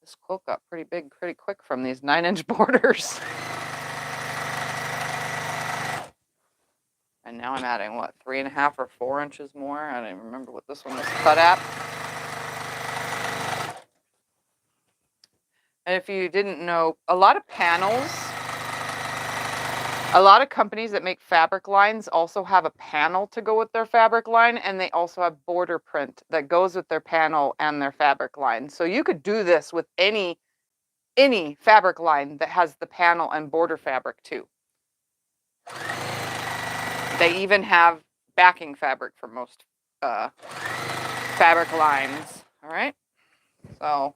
This quilt got pretty big pretty quick from these 9-inch borders. And now I'm adding, what, 3.5 or 4 inches more? I don't even remember what this one was cut at. And if you didn't know, a lot of panels, a lot of companies that make fabric lines also have a panel to go with their fabric line, and they also have border print that goes with their panel and their fabric line. So you could do this with any fabric line that has the panel and border fabric too. They even have backing fabric for most fabric lines. All right. So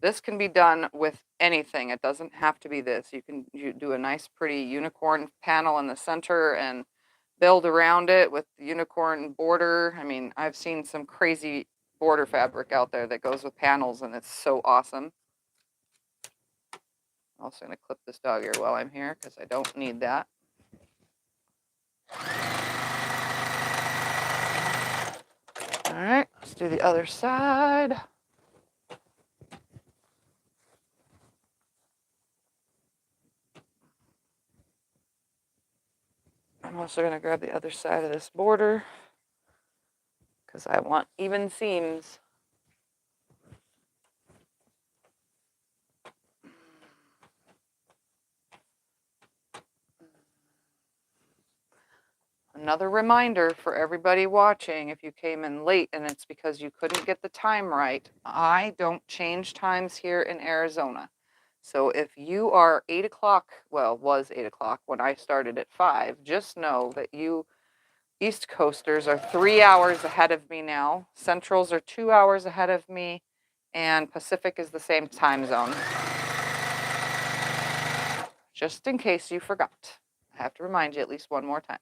this can be done with anything. It doesn't have to be this. You can do a nice, pretty unicorn panel in the center and build around it with the unicorn border. I mean, I've seen some crazy border fabric out there that goes with panels, and it's so awesome. I'm also going to clip this dog ear while I'm here because I don't need that. All right, let's do the other side. I'm also going to grab the other side of this border because I want even seams. Another reminder for everybody watching, if you came in late and it's because you couldn't get the time right, I don't change times here in Arizona. So if you are 8 o'clock, well, was 8 o'clock when I started at 5, just know that you East Coasters are 3 hours ahead of me now. Centrals are 2 hours ahead of me, and Pacific is the same time zone. Just in case you forgot. I have to remind you at least one more time.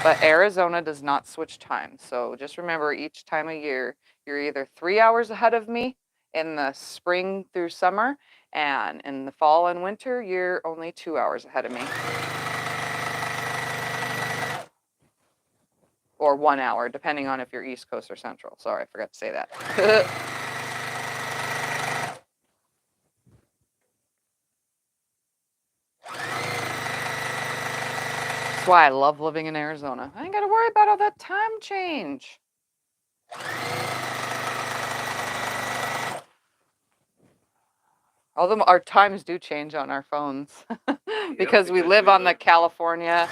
But Arizona does not switch times. So just remember, each time of year, you're either 3 hours ahead of me in the spring through summer, and in the fall and winter, you're only 2 hours ahead of me. Or 1 hour, depending on if you're East Coast or Central. Sorry, I forgot to say that. That's why I love living in Arizona. I ain't got to worry about all that time change. Although our times do change on our phones because we live on the California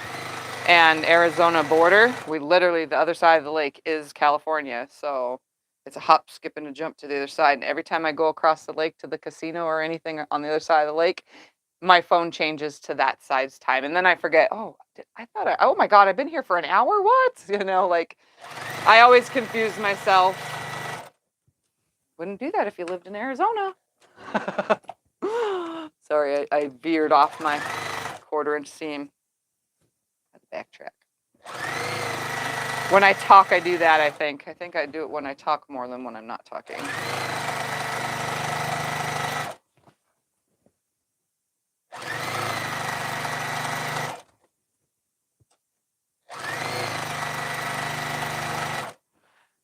and Arizona border. We literally, the other side of the lake is California. So it's a hop, skip, and a jump to the other side. And every time I go across the lake to the casino or anything on the other side of the lake, my phone changes to that size time. And then I forget, oh, oh my God, I've been here for an hour? What? You know, like I always confuse myself. Wouldn't do that if you lived in Arizona. Sorry, I veered off my 1/4 inch seam. Backtrack. When I talk, I do that, I think. I think I do it when I talk more than when I'm not talking.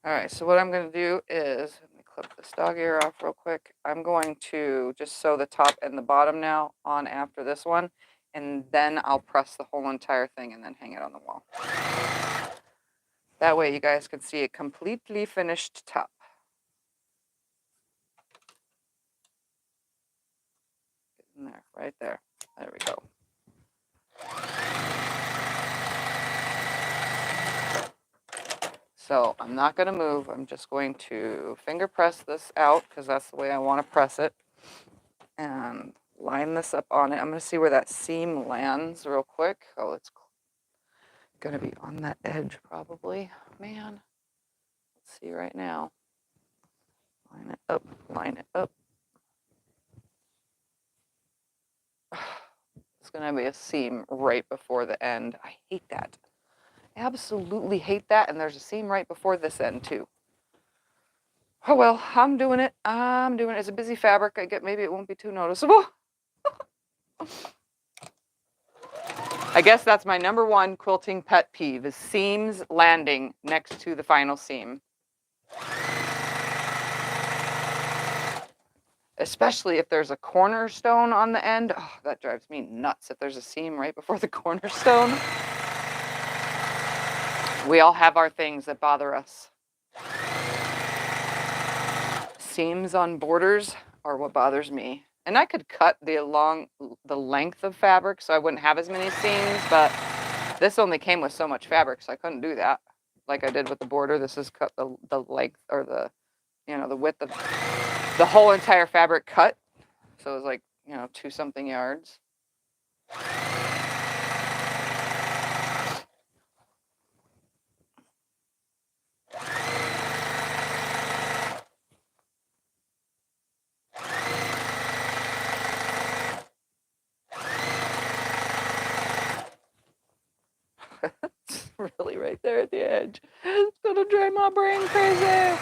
All right, so what I'm going to do is, let me clip this dog ear off real quick. I'm going to just sew the top and the bottom now on after this one, and then I'll press the whole entire thing and then hang it on the wall. That way you guys can see a completely finished top. Get in there, right there. There we go. So I'm not going to move. I'm just going to finger press this out because that's the way I want to press it. And line this up on it. I'm going to see where that seam lands real quick. Oh, it's going to be on that edge probably. Man, let's see right now. Line it up, line it up. It's going to be a seam right before the end. I hate that. Absolutely hate that. And there's a seam right before this end too. Oh well, I'm doing it. I'm doing it. It's a busy fabric. I get maybe it won't be too noticeable. I guess that's my #1 quilting pet peeve is seams landing next to the final seam. Especially if there's a cornerstone on the end. Oh, that drives me nuts if there's a seam right before the cornerstone. We all have our things that bother us. Seams on borders are what bothers me. And I could cut the length of fabric so I wouldn't have as many seams, but this only came with so much fabric, so I couldn't do that like I did with the border. This is cut the length or the width of the whole entire fabric cut. So it was like, 2-something yards. It's really right there at the edge. It's gonna drive my brain crazy.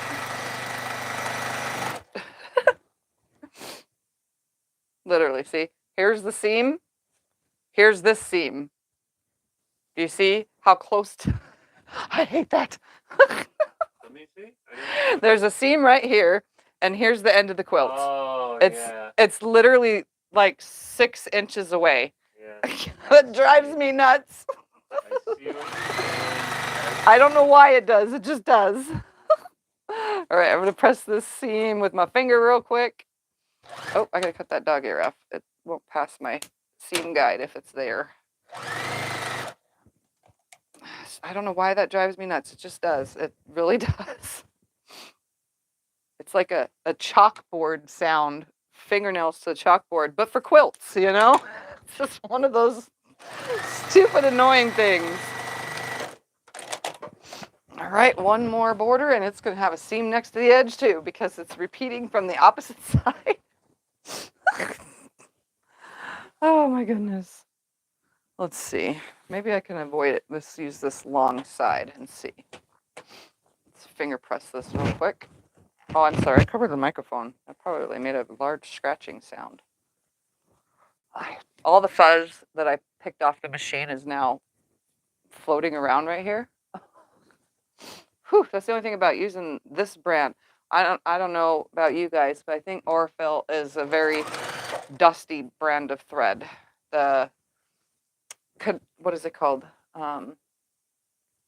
Literally, see? Here's the seam. Here's this seam. Do you see how close to... I hate that. Let me see. There's a seam right here, and here's the end of the quilt. Oh, yeah. It's literally like 6 inches away. Yeah. It drives me nuts. I see what I don't know why it does. It just does. All right, I'm going to press this seam with my finger real quick. Oh, I got to cut that dog ear off. It won't pass my seam guide if it's there. I don't know why that drives me nuts. It just does. It really does. It's like a chalkboard sound, fingernails to the chalkboard, but for quilts, It's just one of those stupid, annoying things. All right, one more border, and it's going to have a seam next to the edge, too, because it's repeating from the opposite side. Oh, my goodness. Let's see. Maybe I can avoid it. Let's use this long side and see. Let's finger press this real quick. Oh, I'm sorry. I covered the microphone. I probably made a large scratching sound. All the fuzz that I picked off the machine is now floating around right here. Whew, that's the only thing about using this brand. I don't know about you guys, but I think Orfil is a very dusty brand of thread. What is it called?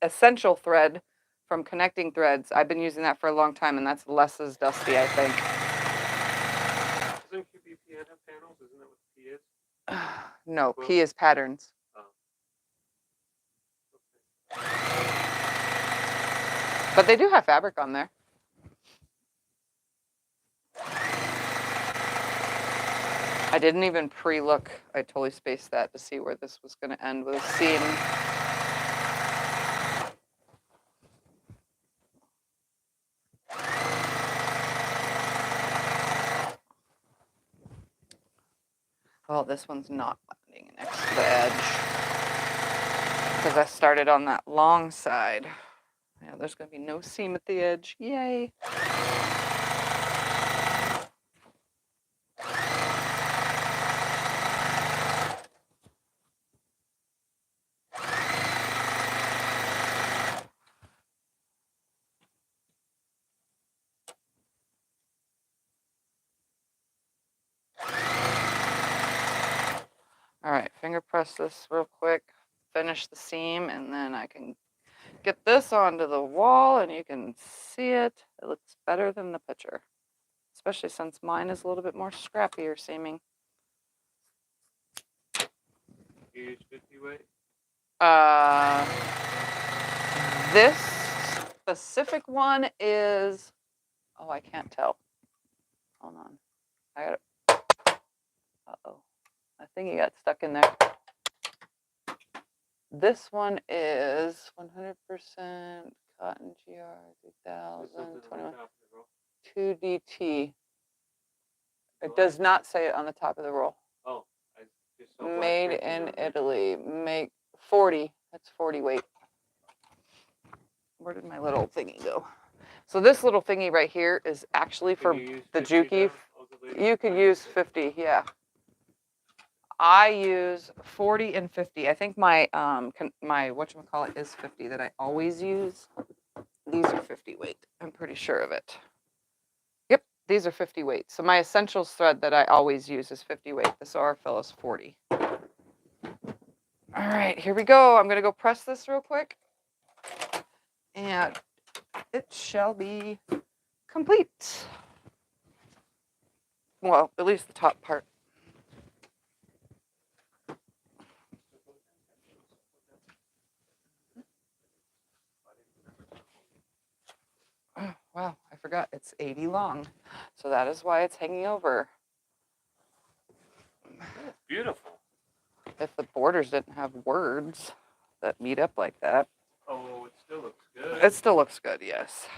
Essential thread from Connecting Threads. I've been using that for a long time, and that's less as dusty, I think. Doesn't QBPN have panels? Isn't that what P is? No, P is patterns. Oh. But they do have fabric on there. I didn't even pre-look. I totally spaced that to see where this was going to end with a seam. Well, this one's not landing next to the edge because I started on that long side. Yeah, there's going to be no seam at the edge. Yay. All right, finger press this real quick, finish the seam, and then I can get this onto the wall and you can see it. It looks better than the picture, especially since mine is a little bit more scrappier seaming. You use 50 weight? This specific one is, oh, I can't tell. Hold on. I got it. Uh-oh. I think he got stuck in there. This one is 100% cotton GR 3000 2DT. It does not say it on the top of the roll. Oh, I just saw Made in Italy. Make 40. That's 40 weight. Where did my little thingy go? So this little thingy right here is actually for the Juki. You could use 50, yeah. I use 40 and 50. I think my my whatchamacallit is 50 that I always use. These are 50 weight. I'm pretty sure of it. Yep, these are 50 weight. So my essentials thread that I always use is 50 weight. The Sourfill is 40. All right, here we go. I'm gonna go press this real quick, and it shall be complete. Well, at least the top part. Oh, wow, I forgot. It's 80 long. So that is why it's hanging over. That's beautiful. If the borders didn't have words that meet up like that. Oh, it still looks good. It still looks good, yes.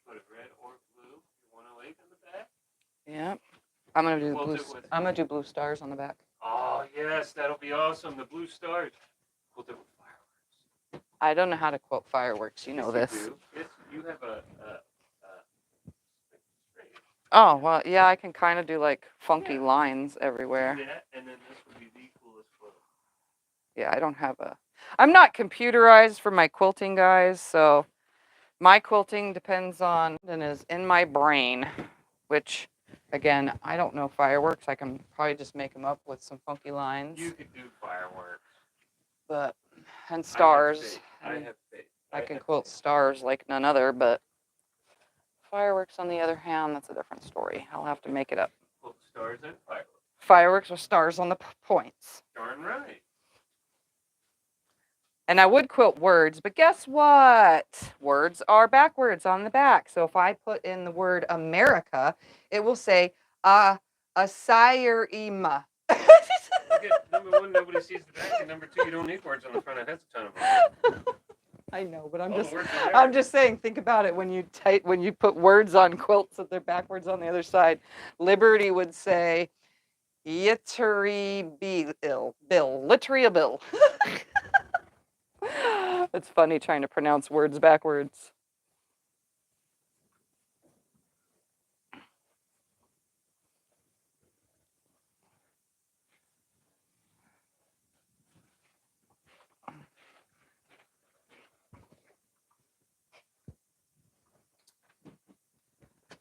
Put it red or blue. You want a lake in the back? Yeah. I'm gonna do blue stars on the back. Oh yes, that'll be awesome. The blue stars. We'll do fireworks. I don't know how to quote fireworks. You know yes, this. You do. Yes, you have a Oh well, yeah. I can kind of do like funky lines everywhere. Do that, and then this would be the coolest photo. Yeah, I don't have a. I'm not computerized for my quilting, guys. So my quilting depends on and is in my brain, which. Again, I don't know fireworks. I can probably just make them up with some funky lines. You could do fireworks. But, and stars. I have faith. I can quilt stars like none other, but fireworks, on the other hand, that's a different story. I'll have to make it up. Quilt stars and fireworks. Fireworks with stars on the points. Darn right. And I would quilt words, but guess what? Words are backwards on the back. So if I put in the word America, it will say Asayarima. Number one, nobody sees the back, and number two, you don't need words on the front. That's a ton of them. I know, but I'm just saying. Think about it when you put words on quilts that they're backwards on the other side. Liberty would say, "Yittery bill, littery bill." It's funny trying to pronounce words backwards.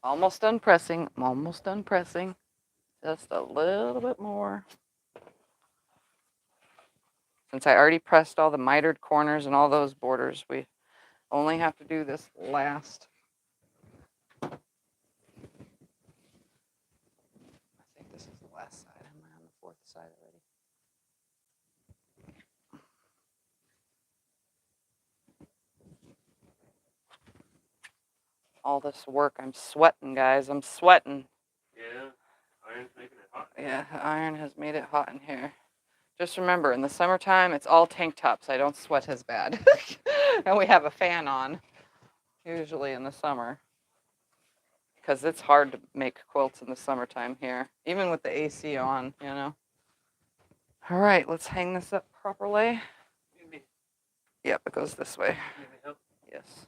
Almost done pressing. I'm almost done pressing. Just a little bit more. Since I already pressed all the mitered corners and all those borders, we only have to do this last. I think this is the last side. Am I on the fourth side already? all this work. I'm sweating, guys. I'm sweating. Yeah, iron's making it hot. Yeah, the iron has made it hot in here. Just remember, in the summertime, it's all tank tops. I don't sweat as bad. And we have a fan on, usually in the summer. Because it's hard to make quilts in the summertime here, even with the AC on, you know. All right, let's hang this up properly. Yep, it goes this way. Yes.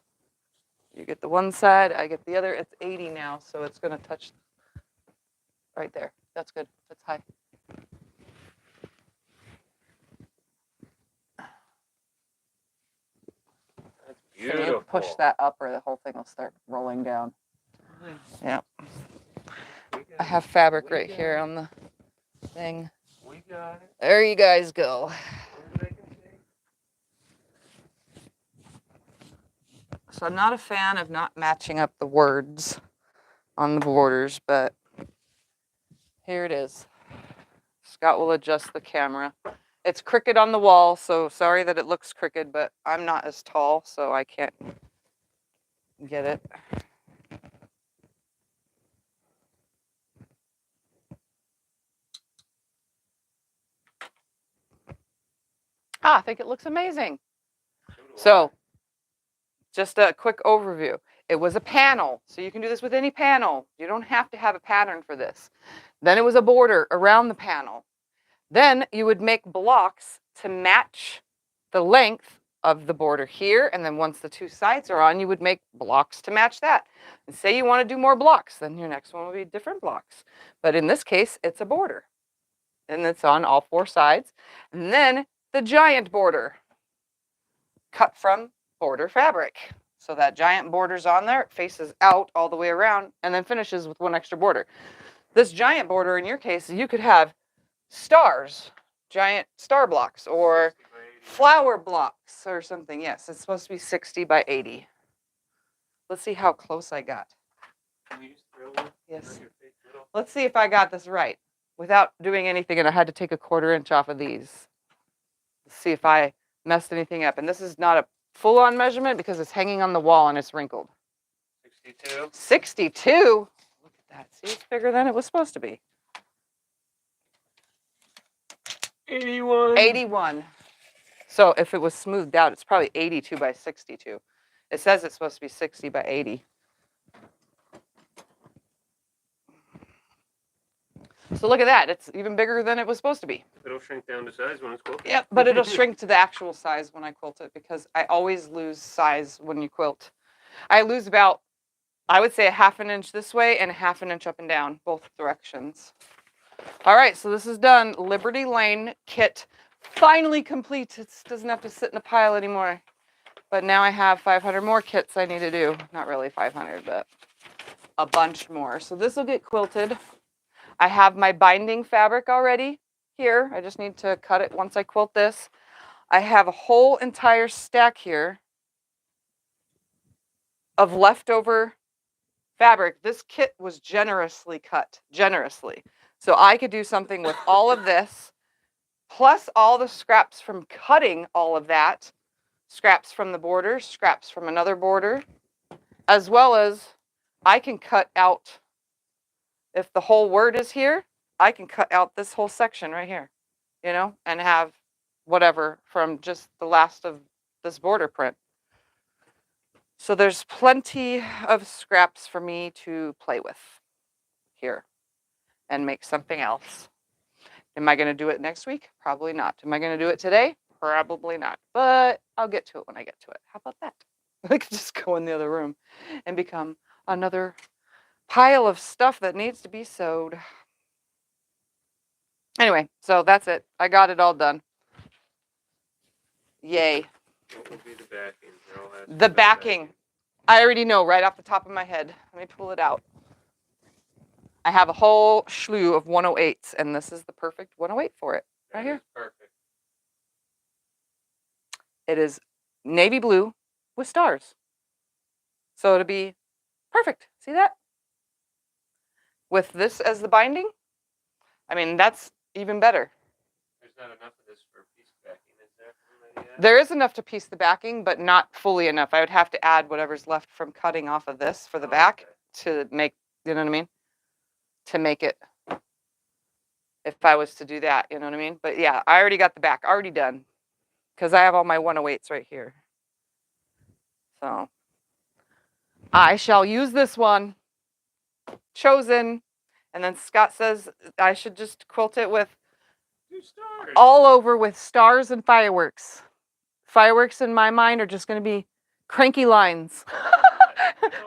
You get the one side, I get the other. It's 80 now, so it's going to touch right there. That's good. That's high. That's Can beautiful. you push that up or the whole thing will start rolling down? Yeah. I have fabric right here on the thing. We got it. There you guys go. So I'm not a fan of not matching up the words on the borders, but here it is. Scott will adjust the camera. It's crooked on the wall, so sorry that it looks crooked, but I'm not as tall, so I can't get it. I think it looks amazing. So, just a quick overview. It was a panel, so you can do this with any panel. You don't have to have a pattern for this. Then it was a border around the panel. Then you would make blocks to match the length of the border here, and then once the two sides are on, you would make blocks to match that. And say you want to do more blocks, then your next one will be different blocks. But in this case, it's a border, and it's on all four sides. And then the giant border, cut from border fabric. So that giant border's on there, it faces out all the way around, and then finishes with one extra border. This giant border, in your case, you could have stars, giant star blocks, or flower blocks or something. Yes, it's supposed to be 60 by 80. Let's see how close I got. Can you just throw one? Yes. Let's see if I got this right without doing anything, and I had to take a 1/4 inch off of these. Let's see if I messed anything up. And this is not a full-on measurement because it's hanging on the wall and it's wrinkled. 62. 62? Look at that. See, it's bigger than it was supposed to be. 81. 81. So if it was smoothed out, it's probably 82 by 62. It says it's supposed to be 60 by 80. So look at that. It's even bigger than it was supposed to be. It'll shrink down to size when it's quilted. Yep, but it'll shrink to the actual size when I quilt it because I always lose size when you quilt. I lose about, I would say, a 1/2 inch this way and a 1/2 inch up and down, both directions. All right, so this is done. Liberty Lane kit finally complete. It doesn't have to sit in a pile anymore. But now I have 500 more kits I need to do. Not really 500, but a bunch more. So this will get quilted. I have my binding fabric already here. I just need to cut it once I quilt this. I have a whole entire stack here of leftover fabric. This kit was generously cut, generously. So I could do something with all of this, plus all the scraps from cutting all of that, scraps from the border, scraps from another border, as well as I can cut out, if the whole word is here, I can cut out this whole section right here, you know, and have whatever from just the last of this border print. So there's plenty of scraps for me to play with here and make something else. Am I going to do it next week? Probably not. Am I going to do it today? Probably not. But I'll get to it when I get to it. How about that? I could just go in the other room and become another pile of stuff that needs to be sewed. Anyway, so that's it. I got it all done. Yay. What would be the backing? The backing. I already know right off the top of my head. Let me pull it out. I have a whole slew of 108s, and this is the perfect 108 for it. Right here. Perfect. It is navy blue with stars. So it'll be perfect. See that? With this as the binding, I mean, that's even better. There's not enough of this for a piece of backing, is there? There is enough to piece the backing, but not fully enough. I would have to add whatever's left from cutting off of this for the back to make, you know what I mean? To make it, if I was to do that, you know what I mean? But yeah, I already got the back already done because I have all my 108s right here. So I shall use this one. Chosen. And then Scott says I should just quilt it with stars. all over with stars and fireworks. Fireworks in my mind are just going to be cranky lines.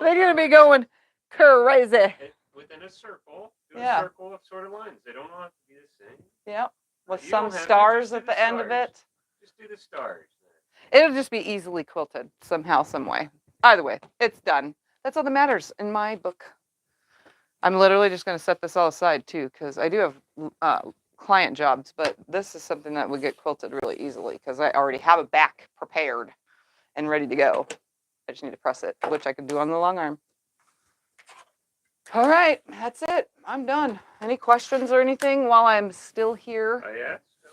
They're going to be going crazy. Within a circle, do Yeah. a circle of sort of lines. They don't all have to be the same. Yep. With You some don't have to, stars just do at the the end of stars. it. Just do the stars. It'll just be easily quilted somehow, some way. Either way, it's done. That's all that matters in my book. I'm literally just going to set this all aside too, because I do have client jobs, but this is something that would get quilted really easily because I already have a back prepared and ready to go. I just need to press it, which I can do on the long arm. All right, that's it. I'm done. Any questions or anything while I'm still here? I asked them.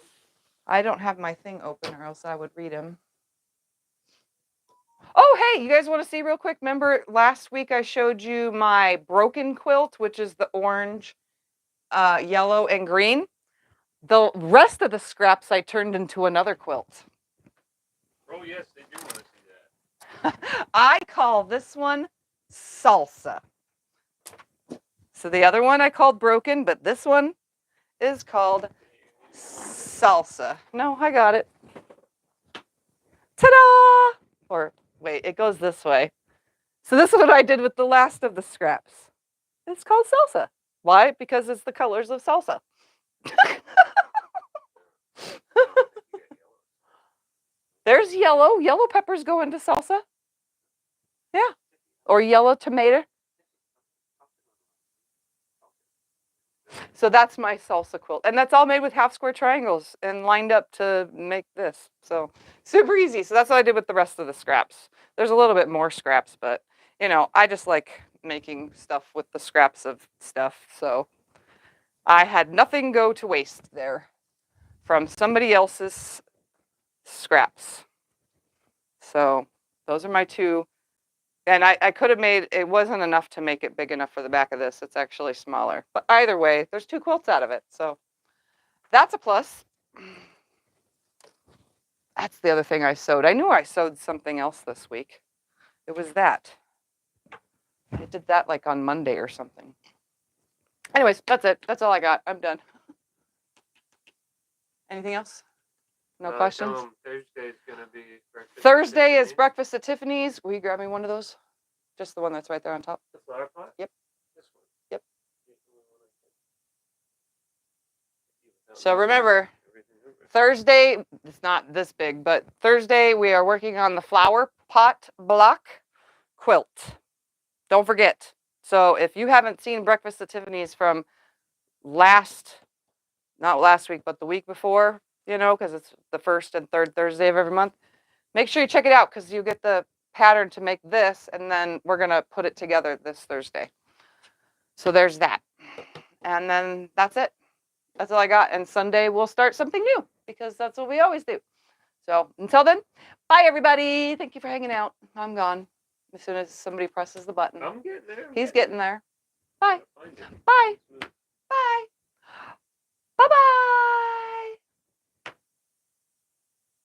I don't have my thing open or else I would read them. Oh, hey, you guys want to see real quick? Remember last week I showed you my broken quilt, which is the orange, yellow, and green. The rest of the scraps I turned into another quilt. Oh, yes, they do want to see that. I call this one salsa. So the other one I called broken, but this one is called salsa. No, I got it. Ta-da! Or wait, it goes this way. So this is what I did with the last of the scraps. It's called salsa. Why? Because it's the colors of salsa. There's yellow. Yellow peppers go into salsa. Yeah. Or yellow tomato. So that's my salsa quilt. And that's all made with half square triangles and lined up to make this. So super easy. So that's what I did with the rest of the scraps. There's a little bit more scraps, but you know, I just like making stuff with the scraps of stuff. So I had nothing go to waste there from somebody else's scraps. So those are my two. And I could have made, it wasn't enough to make it big enough for the back of this. It's actually smaller. But either way, there's two quilts out of it. So that's a plus. That's the other thing I sewed. I knew I sewed something else this week. It was that. I did that like on Monday or something. Anyways, that's it. That's all I got. I'm done. Anything else? No questions? Thursday's going to be breakfast. Thursday is breakfast at Tiffany's. Will you grab me one of those? Just the one that's right there on top. The flower pot? Yep. This one? Yep. So remember, Thursday, it's not this big, but Thursday we are working on the flower pot block quilt. Don't forget. So if you haven't seen Breakfast at Tiffany's from not last week, but the week before, you know, because it's the first and third Thursday of every month, make sure you check it out because you get the pattern to make this, and then we're going to put it together this Thursday. So there's that. And then that's it. That's all I got. And Sunday we'll start something new because that's what we always do. So until then, bye everybody. Thank you for hanging out. I'm gone as soon as somebody presses the button. I'm getting there. He's getting there. Bye. Bye. Bye.